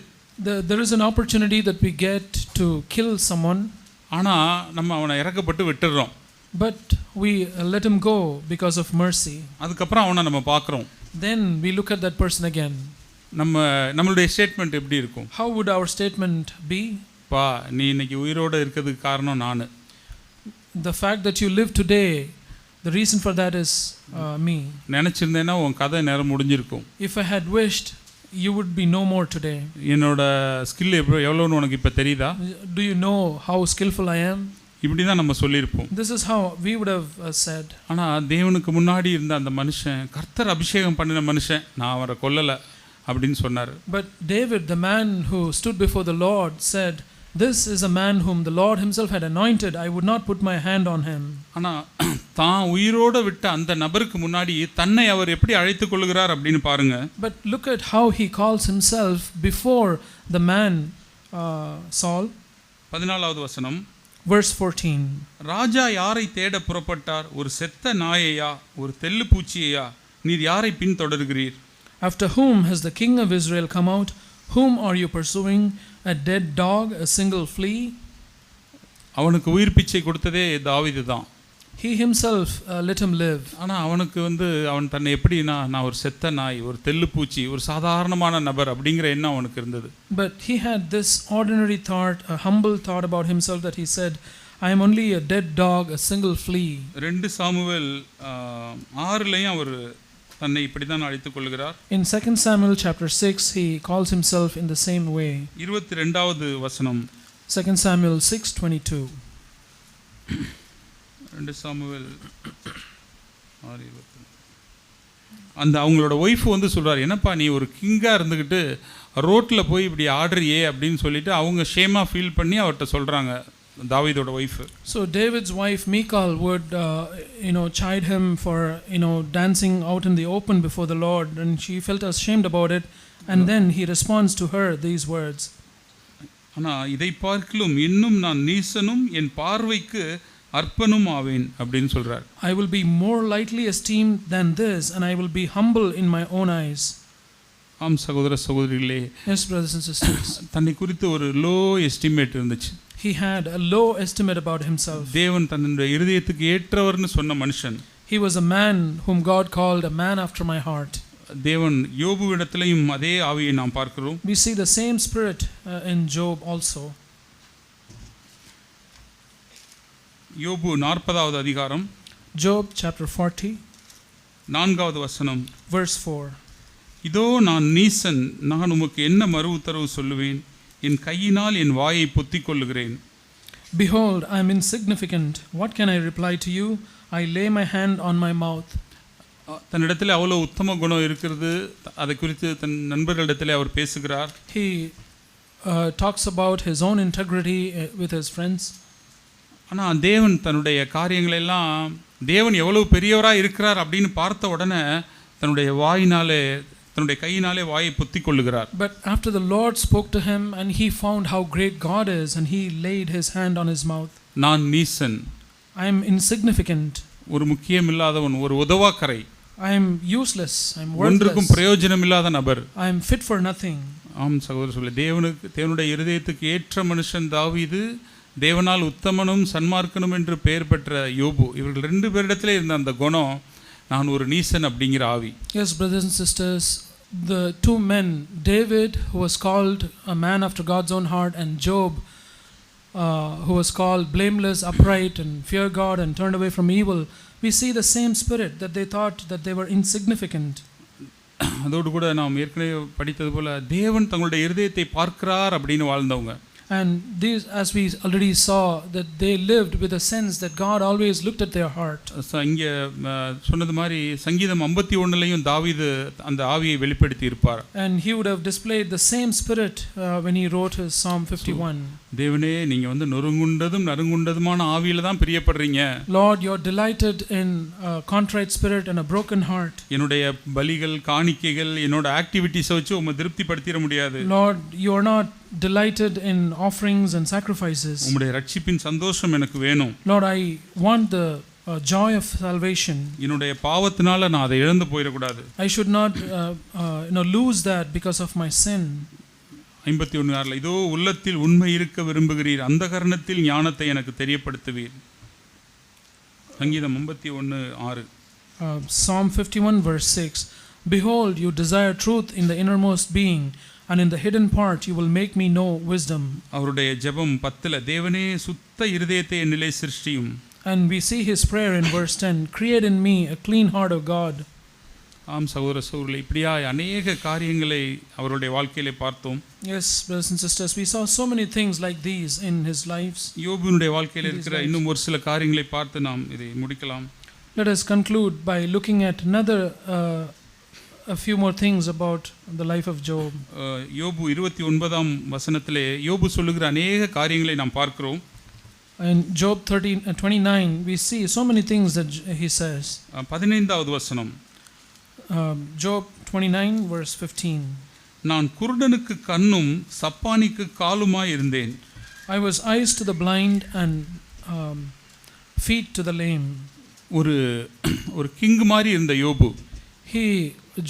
There is an opportunity that we get to kill someone. ஆனால் நம்ம அவனை இறக்கப்பட்டு விட்டுடுறோம். But we let him go because of mercy. அதுக்கப்புறம் அவனை நம்ம பார்க்குறோம். Then we look at that person again. நம்மளுடைய ஸ்டேட்மெண்ட் எப்படி இருக்கும்? How would our statement be? பா, நீ இன்னைக்கு உயிரோடு இருக்கிறதுக்கு காரணம் நான். The fact that you live today, the reason for that is me. நினச்சிருந்தேன்னா உன் கதை நேரம் முடிஞ்சிருக்கும். If I had wished, you would be no more today. என்னோட ஸ்கில் எவ்வளோன்னு உனக்கு இப்போ தெரியுதா? Do you know how skillful I am? இப்படி தான் நம்ம சொல்லியிருப்போம். This is how we would have said. ஆனால் தேவனுக்கு முன்னாடி இருந்த அந்த மனுஷன், கர்த்தர் அபிஷேகம் பண்ணின மனுஷன், நான் அவரை கொல்லலை அப்படின்னு சொன்னார். But David, the man who stood before the Lord, said, this is a man whom the Lord himself had anointed. I would not put my hand on him. ஆனால் தான் உயிரோடு விட்ட அந்த நபருக்கு முன்னாடி தன்னை அவர் எப்படி அழைத்துக் கொள்கிறார் அப்படின்னு பாருங்க. But look at how he calls himself before the man Saul. 14வது வசனம். Verse 14. ராஜா யாரை தேட புறப்பட்டார்? ஒரு செத்த நாயையா, ஒரு தெள்ளு பூச்சியையா? நீர் யாரை பின்தொடர்கிறீர்? After whom has the king of Israel come out? Whom are you pursuing? A dead dog, a single flea? அவனுக்கு உயிர் பிச்சை கொடுத்ததே தாவீது தான். He himself let him live. ஆனால் அவனுக்கு வந்து அவன் தன்னை எப்படின்னா, நான் ஒரு செத்த நாய், ஒரு தெள்ளு பூச்சி, ஒரு சாதாரணமான நபர் அப்படிங்கிற எண்ணம் அவனுக்கு இருந்தது. But he had this ordinary thought, a humble thought about himself, that he said, I am only a dead dog, a single flea. 2 Samuel 6லையும் அவர் தன்னை இப்படி தான் அழைத்துக் கொள்கிறார். In 2 Samuel chapter 6 he calls himself in the same way. 22வது வசனம். 2 Samuel 6:22. 2 Samuel 6:22. அந்த அவங்களோட wife வந்து சொல்கிறார், என்னப்பா நீ ஒரு கிங்காக இருந்துக்கிட்டு ரோட்டில் போய் இப்படி ஆடுறியே அப்படின்னு சொல்லிட்டு அவங்க ஷேமாக ஃபீல் பண்ணி அவர்கிட்ட சொல்கிறாங்க, தாவீதோட wife. So David's wife Michal would chide him for dancing out in the open before the Lord, and she felt ashamed about it, and then he responds to her these words. ஆனால் இதை பார்க்கிலும் இன்னும் நான் நீசனும் என் பார்வைக்கு அற்பனும் ஆவேன் அப்படின்னு சொல்றார். I will be more lightly esteemed than this, and I will be humble in my own eyes. ஆம் சகோதர சகோதரிகளே. Yes, brothers and sisters. தன்னை குறித்து ஒரு லோ எஸ்டிமேட் இருந்துச்சு. He had a low estimate about himself. தேவன் தன்னுடைய இருதயத்துக்கு ஏற்றவர்னு சொன்ன மனுஷன். He was a man whom God called a man after my heart. தேவன் யோபுவிடத்திலேயும் அதே ஆவியை நாம் பார்க்கிறோம். We see the same spirit in Job also. யோபு 40வது அதிகாரம். Job chapter 40. 4வது வசனம். Verse 4. இதோ நான் நீசன், நான் உமக்கு என்ன மறு உத்தரவு சொல்லுவேன்? என் கையினால் என் வாயை பொத்திக் கொள்ளுகிறேன். Behold, I am insignificant. What can I reply to you? I lay my hand on my mouth. தன்னிடத்தில் அவ்வளோ உத்தம குணம் இருக்கிறது, அதை குறித்து தன் நண்பர்களிடத்தில் அவர் பேசுகிறார். He talks about his own integrity with his friends. ஆனால் தேவன் தன்னுடைய காரியங்களெல்லாம், தேவன் எவ்வளவு பெரியவராக இருக்கிறார் அப்படின்னு பார்த்த உடனே தன்னுடைய வாயினாலே, தன்னுடைய கையினாலே வாயை பொத்திக் கொள்ளுகிறார். But after the Lord spoke to him and he found how great God is, and he laid his hand on his mouth. நான் நீசன், I am insignificant. ஒரு முக்கியமில்லாதவன், ஒரு உதவாக்கரை, I am useless, I am worthless. ஒன்றுக்கும் பிரயோஜனம் இல்லாத நபர். I am fit for nothing. ஆம் சகோதரர் சொல்ல தேவனுடைய இருதயத்துக்கு ஏற்ற மனுஷன் தாவீது, தேவனால் உத்தமனும் சன்மார்க்கனும் என்று பெயர் பெற்ற யோபு, இவர்கள் 2 பேரிடத்திலே இருந்த அந்த குணம், நான் ஒரு நீசன் அப்படிங்கிற ஆவி. Yes, brothers and sisters, the 2 men, David, who was called a man after God's own heart, and Job, who was called blameless, upright, and fear God and turned away from evil, we see the same spirit, that they thought that they were insignificant. அதோடு கூட நாம் ஏற்கனவே படித்தது போல தேவன் தங்களுடைய இருதயத்தை பார்க்கிறார் அப்படின்னு வாழ்ந்தவங்க. And these, as we already saw, that they lived with a sense that God always looked at their heart. இங்கே சொன்னது மாதிரி சங்கீதம் 51லையும் தாவீது அந்த ஆவியை வெளிப்படுத்தி இருப்பார். And he would have displayed the same spirit when he wrote his Psalm 51. தேவனே, நீங்க வந்து நொறுங்குண்டதும் நறுங்குண்டதுமான ஆவியில தான் பிரியப்படுறீங்க. Lord, you are delighted in a contrite spirit and a broken heart. என்னுடைய பலிகள், காணிக்கைகள், என்னோட ஆக்டிவிட்டீஸ் வச்சு உம்மை திருப்திப்படுத்திட முடியாது. Lord, you are not delighted in offerings and sacrifices. உம்முடைய ரட்சிப்பின் சந்தோஷம் எனக்கு வேணும். Lord, I want the joy of salvation. என்னுடைய பாவத்தினால நான் அதை இழந்து போயிடக்கூடாது. I should not lose that because of my sin. 51:6 இதோ உள்ளத்தில் உண்மை இருக்க விரும்புகிறீர், அந்த கரணத்தில் ஞானத்தை எனக்கு தெரியப்படுத்துவீர். சங்கீதம் 51:6. Psalm 51 verse 6. Behold, you desire truth in the innermost being, and in the hidden part you will make me know wisdom. அவருடைய ஜெபம் 10ல தேவனே சுத்த இருதயத்தை என்னிலே சிருஷ்டியும். And we see his prayer in verse 10, create in me a clean heart, O God. ஆம் சகோதர சகோதரிகளே, இப்படியாய் அநேக காரியங்களை அவருடைய வாழ்க்கையிலே பார்த்தோம். Yes, brothers and sisters, we saw so many things like these in his lives. யோபுவினுடைய வாழ்க்கையில் இருக்கிற இன்னும் ஒரு சில காரியங்களை பார்த்து நாம் இதை முடிக்கலாம். Let us conclude by looking at another a few more things about the life of Job. யோபு 29ஆம் வசனத்திலே யோபு சொல்லுகிற அநேக காரியங்களை நாம் பார்க்கிறோம். In Job 13:29 we see so many things that he says. 15வது வசனம். Job 29 verse 15. நான் குருடனுக்கு கண்ணும் சப்பானிக்கு காலுமாய் இருந்தேன். I was eyes to the blind and feet to the lame. ஒரு கிங் மாதிரி இருந்த யோபு.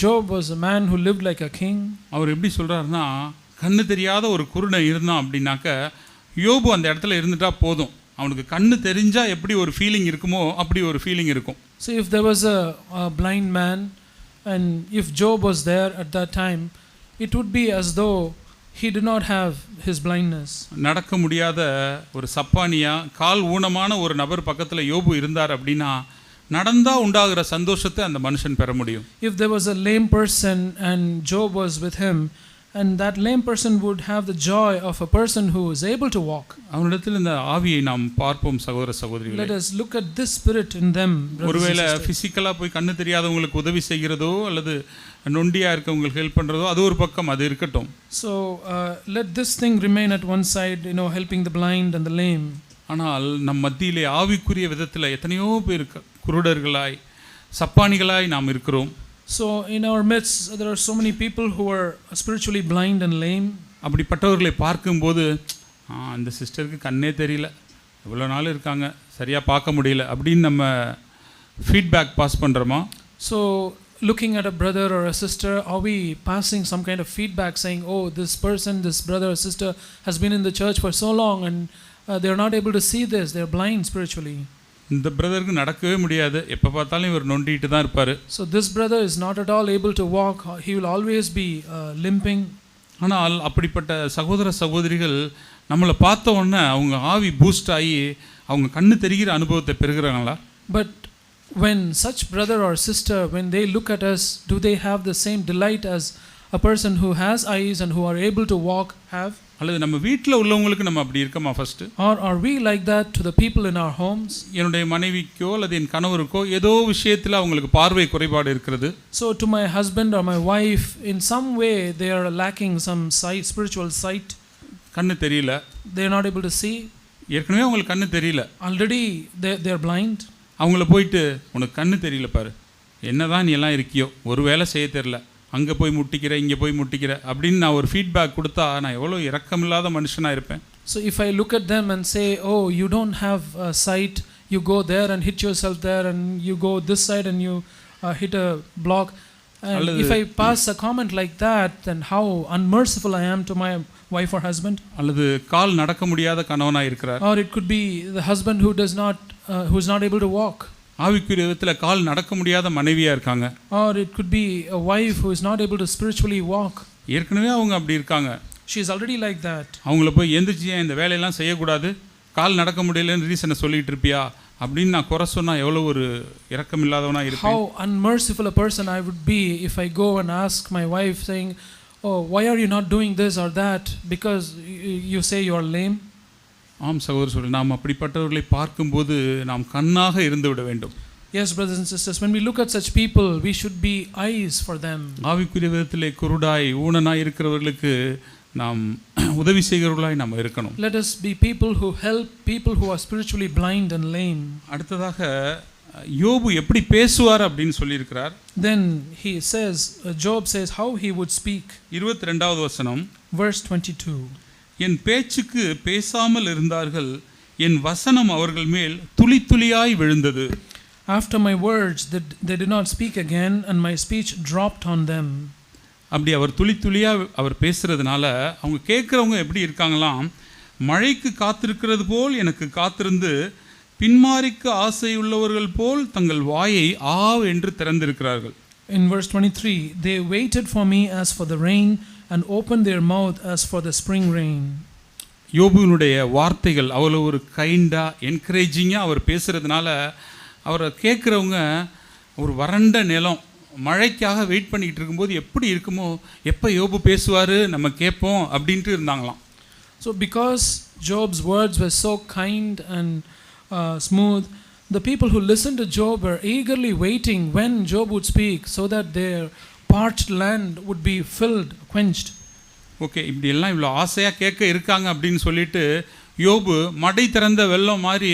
Job was a man who lived like a king. அவர் எப்படி சொல்றாருன்னா, கண்ணு தெரியாத ஒரு குருடன் இருந்தான் அப்படின்னாக்க யோபு அந்த இடத்துல இருந்துட்டா போதும், அவனுக்கு கண்ணு தெரிஞ்சா எப்படி ஒரு ஃபீலிங் இருக்குமோ அப்படி ஒரு ஃபீலிங் இருக்கும். So if there was a blind man and if Job was there at that time, it would be as though he did not have his blindness. நடக்க முடியாத ஒரு சப்பானியா, கால் ஊனமான ஒரு நபர் பக்கத்துல யோபு இருந்தார் அப்படின்னா நடந்தா உண்டாகிற சந்தோஷத்தை அந்த மனுஷன் பெற முடியும். If there was a lame person and Job was with him, and that lame person would have the joy of a person who is able to walk. அவனிடத்தில் இந்த ஆவியை நாம் பார்ப்போம் சகோதர சகோதரிகளே. Let us look at this spirit in them. ஒருவேளை பிசிக்கலா போய் கண்ணு தெரியாதவங்களுக்கு உதவி செய்கிறதோ அல்லது நொண்டியா இருக்கவங்களுக்கு ஹெல்ப் பண்றதோ அது ஒரு பக்கம், அது இருக்கட்டும். So let this thing remain at one side, helping the blind and the lame. ஆனால் நம் மத்தியிலே ஆவிக்குரிய விதத்தில் எத்தனையோ பேர் குருடர்களாய் சப்பானிகளாய் நாம் இருக்கிறோம். So in our midst there are so many people who are spiritually blind and lame. அப்படிப்பட்டவர்களை பார்க்கும்போது அந்த சிஸ்டருக்கு கண்ணே தெரியல, இவ்வளோ நாள் இருக்காங்க, சரியாக பார்க்க முடியல அப்படின்னு நம்ம ஃபீட்பேக் பாஸ் பண்ணுறோமா? So looking at a brother or a sister, are we passing some kind of feedback saying, oh, this person, this brother or sister has been in the church for so long and they are not able to see this, they are blind spiritually. இந்த பிரதருக்கு நடக்கவே முடியாது, எப்போ பார்த்தாலும் இவர் நொண்டிட்டு தான் இருப்பார். So this brother is not at all able to walk, he will always be limping. ஆனால் அப்படிப்பட்ட சகோதர சகோதரிகள் நம்மளை பார்த்த உடனே அவங்க ஆவி பூஸ்ட் ஆகி அவங்க கண்ணு தெரிகிற அனுபவத்தை பெறுகிறாங்களா? But when such brother or sister, when they look at us, do they have the same delight as a person who has eyes and who are able to walk have? அல்லது நம்ம வீட்டில் உள்ளவங்களுக்கு நம்ம அப்படி இருக்கமா first? Or are we like that to the people in our homes? என்னுடைய மனைவிக்கோ அல்லது என் கணவருக்கோ ஏதோ விஷயத்தில் அவங்களுக்கு பார்வை குறைபாடு இருக்கிறது. So to my husband or my wife, in some way they are lacking some sight, spiritual sight. கண்ணு தெரியல, they are not able to see. ஏற்கனவே அவங்களுக்கு கண்ணு தெரியல, already they are blind. அவங்கள போயிட்டு உனக்கு கண்ணு தெரியல பாரு, என்னதான் நீ எல்லாம் இருக்கியோ, ஒரு வேலை செய்ய தெரியல, அங்கே போய் முட்டிக்கிற இங்கே போய் முட்டிக்கிற அப்படின்னு நான் ஒரு ஃபீட்பேக் கொடுத்தா நான் எவ்வளோ இரக்கமில்லாத மனுஷனாக இருப்பேன். So if I look at them and say, oh, you don't have sight, you go there and hit yourself there, and you go this side and you hit a block, And if I pass a comment like that, then how unmerciful I am to my wife or husband. அல்லது கால் நடக்க முடியாத கணவனாக இருக்கிறார். Or it could be the husband who is not able to walk. ஆவிக்குரிய விதத்தில் கால் நடக்க முடியாத மனைவியாக இருக்காங்க. Or it could be a wife who is not able to spiritually walk. ஏற்கனவே அவங்க அப்படி இருக்காங்க. She is already like that. அவங்கள போய் எந்திரிச்சு இந்த வேலையெல்லாம் செய்யக்கூடாது, கால் நடக்க முடியலன்னு ரீசனை சொல்லிட்டு இருப்பியா அப்படின்னு நான் குறை சொன்னால் எவ்வளோ ஒரு இரக்கம் இல்லாதவனா இருப்பேன். How unmerciful a person I would be if I go and ask my wife saying, oh, why are you not doing this or that because you say you are lame. ஆம் சகோதரர் சொல்லி நாம் அப்படிப்பட்டவர்களை பார்க்கும்போது நாம் கண்ணாக இருந்து விட வேண்டும். Yes, brothers and sisters, when we look at such people, we should be eyes for them. ஆவிக்குரிய விதத்திலே குருடாய் ஊனனாய் இருக்கிறவர்களுக்கு நாம் உதவி செய்கிறவர்களாய் நாம் இருக்கணும். Let us be people who help people who are spiritually blind and lame. அடுத்ததாக யோபு எப்படி பேசுவார் அப்படின்னு சொல்லியிருக்கிறார். Then he says, Job says how he would speak. 22வது வசனம், verse 22. என் பேச்சுக்கு பேசாமல் இருந்தார்கள், என் வசனம் அவர்கள் மேல் துளி துளியாய் விழுந்தது. After my words they did not speak again, and my speech dropped on them. அப்படி அவர் துளி துளியாக அவர் பேசுகிறதுனால அவங்க கேட்குறவங்க எப்படி இருக்காங்களாம், மழைக்கு காத்திருக்கிறது போல் எனக்கு காத்திருந்து பின்மாரிக்கு ஆசையுள்ளவர்கள் போல் தங்கள் வாயை என்று திறந்திருக்கிறார்கள். In verse 23, they waited for me as for the rain and opened their mouth as for the spring rain. யோபுவினுடைய வார்த்தைகள் அவ்வளோ ஒரு கைண்டாக என்கரேஜிங்காக அவர் பேசுகிறதுனால அவரை கேட்குறவங்க ஒரு வறண்ட நிலம் மழைக்காக வெயிட் பண்ணிக்கிட்டு இருக்கும்போது எப்படி இருக்குமோ, எப்போ யோபு பேசுவார் நம்ம கேட்போம் அப்படின்ட்டு இருந்தாங்களாம். So because Job's words were so kind and smooth, the people who listened to Job were eagerly waiting when Job would speak so that their parched land would be filled, quenched. Okay, இப்படி எல்லாம் இவ்வளோ ஆசையாக கேட்க இருக்காங்க அப்படின்னு சொல்லிட்டு யோபு மடை திறந்த வெள்ளம் மாதிரி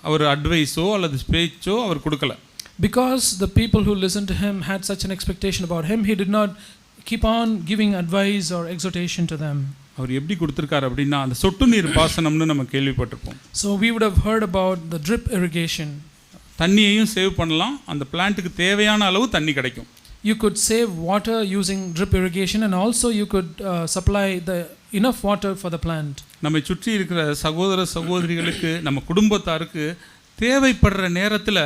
அவர் அட்வைஸோ அல்லது ஸ்பீச்சோ அவர் கொடுக்கல. Because the people who listened to him had such an expectation about him, he did not keep on giving advice or exhortation to them. அவர் எப்படி கொடுத்துருக்காரு அப்படின்னா அந்த சொட்டு நீர் பாசனம்னு நம்ம கேள்விப்பட்டிருப்போம். So we would have heard about the drip irrigation. தண்ணியையும் save பண்ணலாம், அந்த பிளான்ட்டுக்கு தேவையான அளவு தண்ணி கிடைக்கும். You could save water using drip irrigation, and also you could supply the enough water for the plant. நம்மை சுற்றி இருக்கிற சகோதர சகோதரிகளுக்கு நம்ம குடும்பத்தாருக்கு தேவைப்படுற நேரத்தில்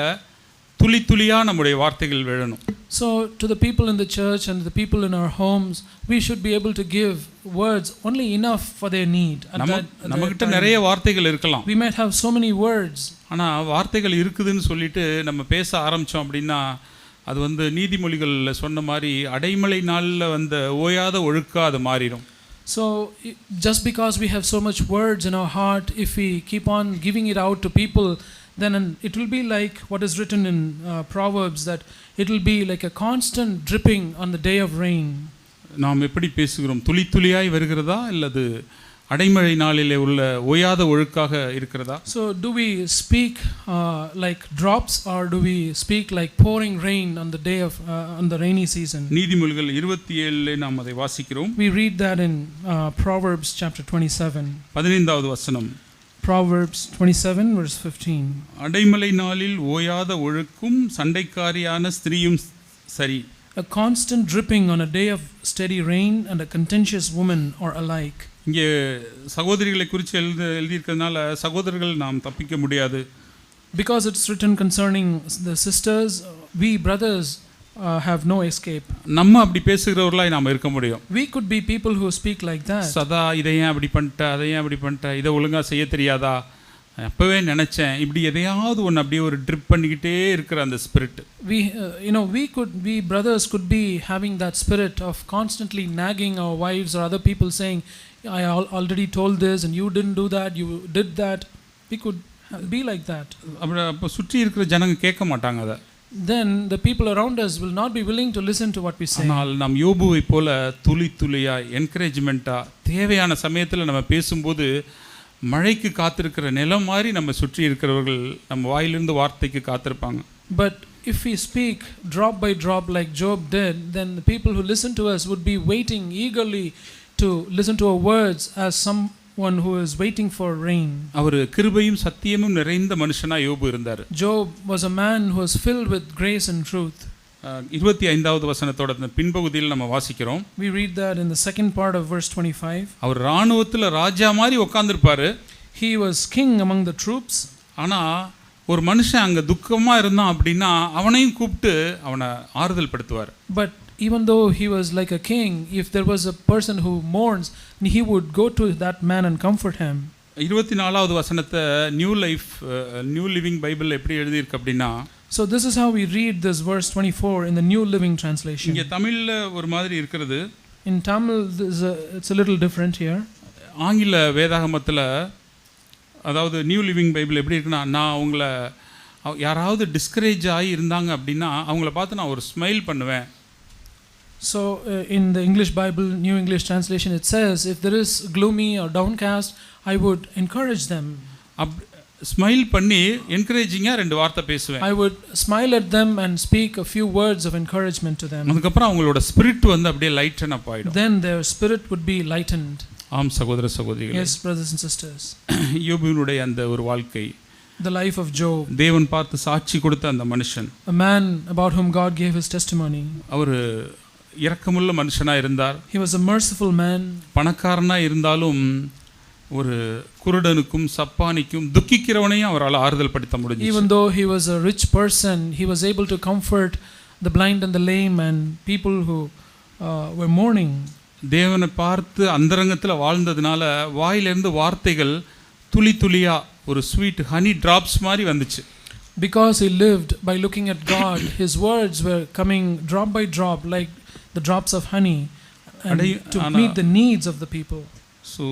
துளி துளியா நம்முடைய வார்த்தைகள் விழணும். So to the people in the church and the people in our homes, we should be able to give words only enough for their need. நம்மகிட்ட நிறைய வார்த்தைகள் இருக்கலாம். We might have so many words. ஆனா வார்த்தைகள் இருக்குதுன்னு சொல்லிட்டு நம்ம பேச ஆரம்பிச்சோம் அப்படின்னா அது நீதிமொழிகள்ல சொன்ன மாதிரி அடைமழை நாளில் வந்த ஓயாத ஒழுக்கா அது மாறிடும். So just because we have so much words in our heart, if we keep on giving it out to people, then it will be like what is written in Proverbs, that it will be like a constant dripping on the day of rain. நாம் எப்படி பேசுகிறோம், துளி துளியாய் வருகிறதா இல்லது அடைமழை நாளிலே உள்ள ஓயாத ஒழுக்காக இருக்கிறதா? So do we speak like drops, or do we speak like pouring rain on the day of on the rainy season? நீதிமொழிகள் 27 நாம் அதை வாசிக்கிறோம். We read that in Proverbs chapter 27. 15வது வசனம். Proverbs 27 verse 15. அடைமழை நாளில் ஓயாத ஒழுக்கும் சண்டைக்காரியான ஸ்திரீயும் சரி. A constant dripping on a day of steady rain and a contentious woman are alike. இங்கே சகோதரிகளை குறித்து எழுதியிருக்கிறதுனால சகோதரர்கள் நாம் தப்பிக்க முடியாது. Because it's written concerning the sisters, we brothers have no escape. நம்ம அப்படி பேசுகிறவர்களாய் நாம் இருக்க முடியும். We could be people who speak like that. சதா இதை ஏன் அப்படி பண்ணிட்ட, அதை ஏன் அப்படி பண்ணிட்ட, இதை ஒழுங்காக செய்ய தெரியாதா, அப்போவே நினச்சேன், இப்படி எதையாவது ஒன்று அப்படியே ஒரு ட்ரிப் பண்ணிக்கிட்டே இருக்கிற அந்த spirit. We brothers could be having that spirit of constantly nagging our wives or other people saying, I already told this and you didn't do that, you did that. We could be like that. அப்போ சுற்றி இருக்கிற ஜனங்க கேட்க மாட்டாங்க அதை. Then the people around us will not be willing to listen to what we say. ஆனால் நாம் யோபுவை போல துளி துளியாய் என்கரேஜ்மெண்ட்டாக தேவையான சமயத்தில் நம்ம பேசும்போது மழைக்கு காத்திருக்கிற நிலம் மாதிரி நம்ம சுற்றி இருக்கிறவர்கள் நம்ம வாயிலிருந்து வார்த்தைக்கு காத்திருப்பாங்க. But if we speak drop by drop like Job did, then the people who listen to us would be waiting eagerly to listen to our words as someone who is waiting for rain. அவர் கிருபையும் சத்தியமும் நிறைந்த மனுஷனா யோபு இருந்தார். Job was a man who was filled with grace and truth. 25வது வசனத்தோட பின்பகுதியில் நம்ம வாசிக்கிறோம். We read that in the second part of verse 25. அவர் இராணுவத்தில் ராஜா மாதிரி உட்கார்ந்திருப்பாரு. He was king among the troops. ஆனா ஒரு மனுஷன் அங்க துக்கமா இருந்தான் அப்படின்னா அவனையும் கூப்பிட்டு அவனை ஆறுதல் படுத்துவார். But even though he was like a king, if there was a person who mourns, he would go to that man and comfort him. 24வது வசனத்தை நியூ லிவிங் பைபிள் எப்படி எழுதியிருக்கு அப்படின்னா, so this is how we read this verse 24 in the New Living Translation. இங்க தமிழ்ல ஒரு மாதிரி இருக்கிறது. In Tamil it's a little different here. ஆங்கில வேதாகமத்துல, அதாவது நியூ லிவிங் பைபிள் எப்படி இருக்குன்னா, நான் அவங்கள யாராவது டிஸ்கரேஜ் ஆகி இருந்தாங்க அப்படின்னா அவங்கள பார்த்து நான் ஒரு ஸ்மைல் பண்ணுவேன். So in the English Bible, New English Translation, it says, if there is gloomy or downcast, I would encourage them. Smile பண்ணி என்கரேஜிங்கா ரெண்டு வார்த்தை பேசுவேன். I would smile at them and speak a few words of encouragement to them. அதுக்கப்புறம் அவங்களோட spirit வந்து அப்படியே lighten அப் ஆயிடும். Then their spirit would be lightened. ஆம் சகோதர சகோதரிகளே. Yes, brothers and sisters. யோபுவினுடைய அந்த ஒரு வாழ்க்கை, the life of Job, தேவன் பார்த்து சாட்சி கொடுத்த அந்த மனுஷன், a man about whom God gave his testimony. அவர் இரக்கமுள்ள மனுஷனா இருந்தார். He was a merciful man. பணக்காரனா இருந்தாலும் ஒரு குருடனுக்கும் சப்பானிக்கும் துக்கிக்கிறவனையும் அவரால் ஆறுதல் படுத்த முடிஞ்சது. Even though he was a rich person, he was able to comfort the blind and the lame and people who were mourning. தேவனை பார்த்து அந்தரங்கத்தில் வாழ்ந்ததுனால வாயிலிருந்து வார்த்தைகள் துளி துளியா ஒரு ஸ்வீட் ஹனி டிராப்ஸ் மாதிரி வந்துச்சு. Because he lived by looking at God, his words were coming drop by drop like the drops of honey, and to meet the needs of the people. So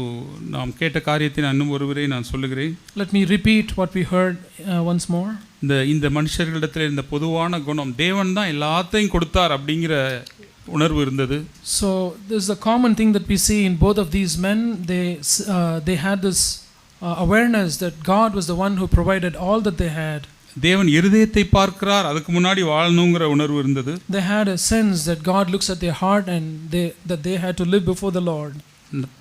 நாம் கேட்ட காரியத்தை நான் இன்னும் ஒருவரை நான் சொல்லுகிறேன். Let me repeat what we heard once more. இந்த மனுஷர்களிடத்தில் இந்த பொதுவான குணம், தேவன் தான் எல்லாத்தையும் கொடுத்தார் அப்படிங்கிற உணர்வு இருந்தது. So this is a common thing that we see in both of these men. They had this awareness that God was the one who provided all that they had. தேவன் இருதயத்தை பார்க்கிறார், அதுக்கு முன்னாடி வாழணுங்கிற உணர்வு இருந்தது. They had a sense that God looks at their heart and that they had to live before the Lord.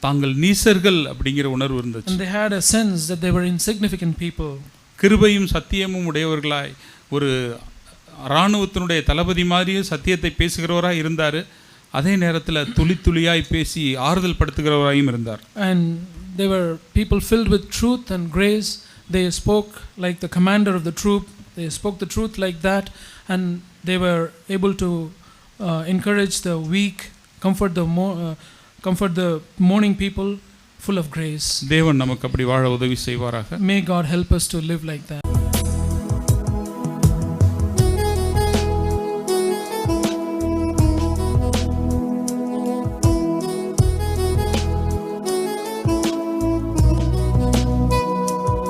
தாங்கள் நீசர்கள் அப்படிங்கிற உணர்வு இருந்துச்சு. And they had a sense that they were insignificant people. கிருபையும் சத்தியமும் உடையவர்களாய் ஒரு இராணுவத்தினுடைய தளபதி மாதிரியே சத்தியத்தை பேசுகிறவராய் இருந்தார். அதே நேரத்தில் துளி துளியாய் பேசி ஆறுதல் படுத்துகிறவராயும் இருந்தார். And they were people filled with truth and grace. They spoke like the commander of the troop. They spoke the truth like that, and they were able to encourage the weak, comfort the mourning people, full of grace. தேவன் நமக்கு அப்படி வாழ உதவி செய்வாராக. May God help us to live like that.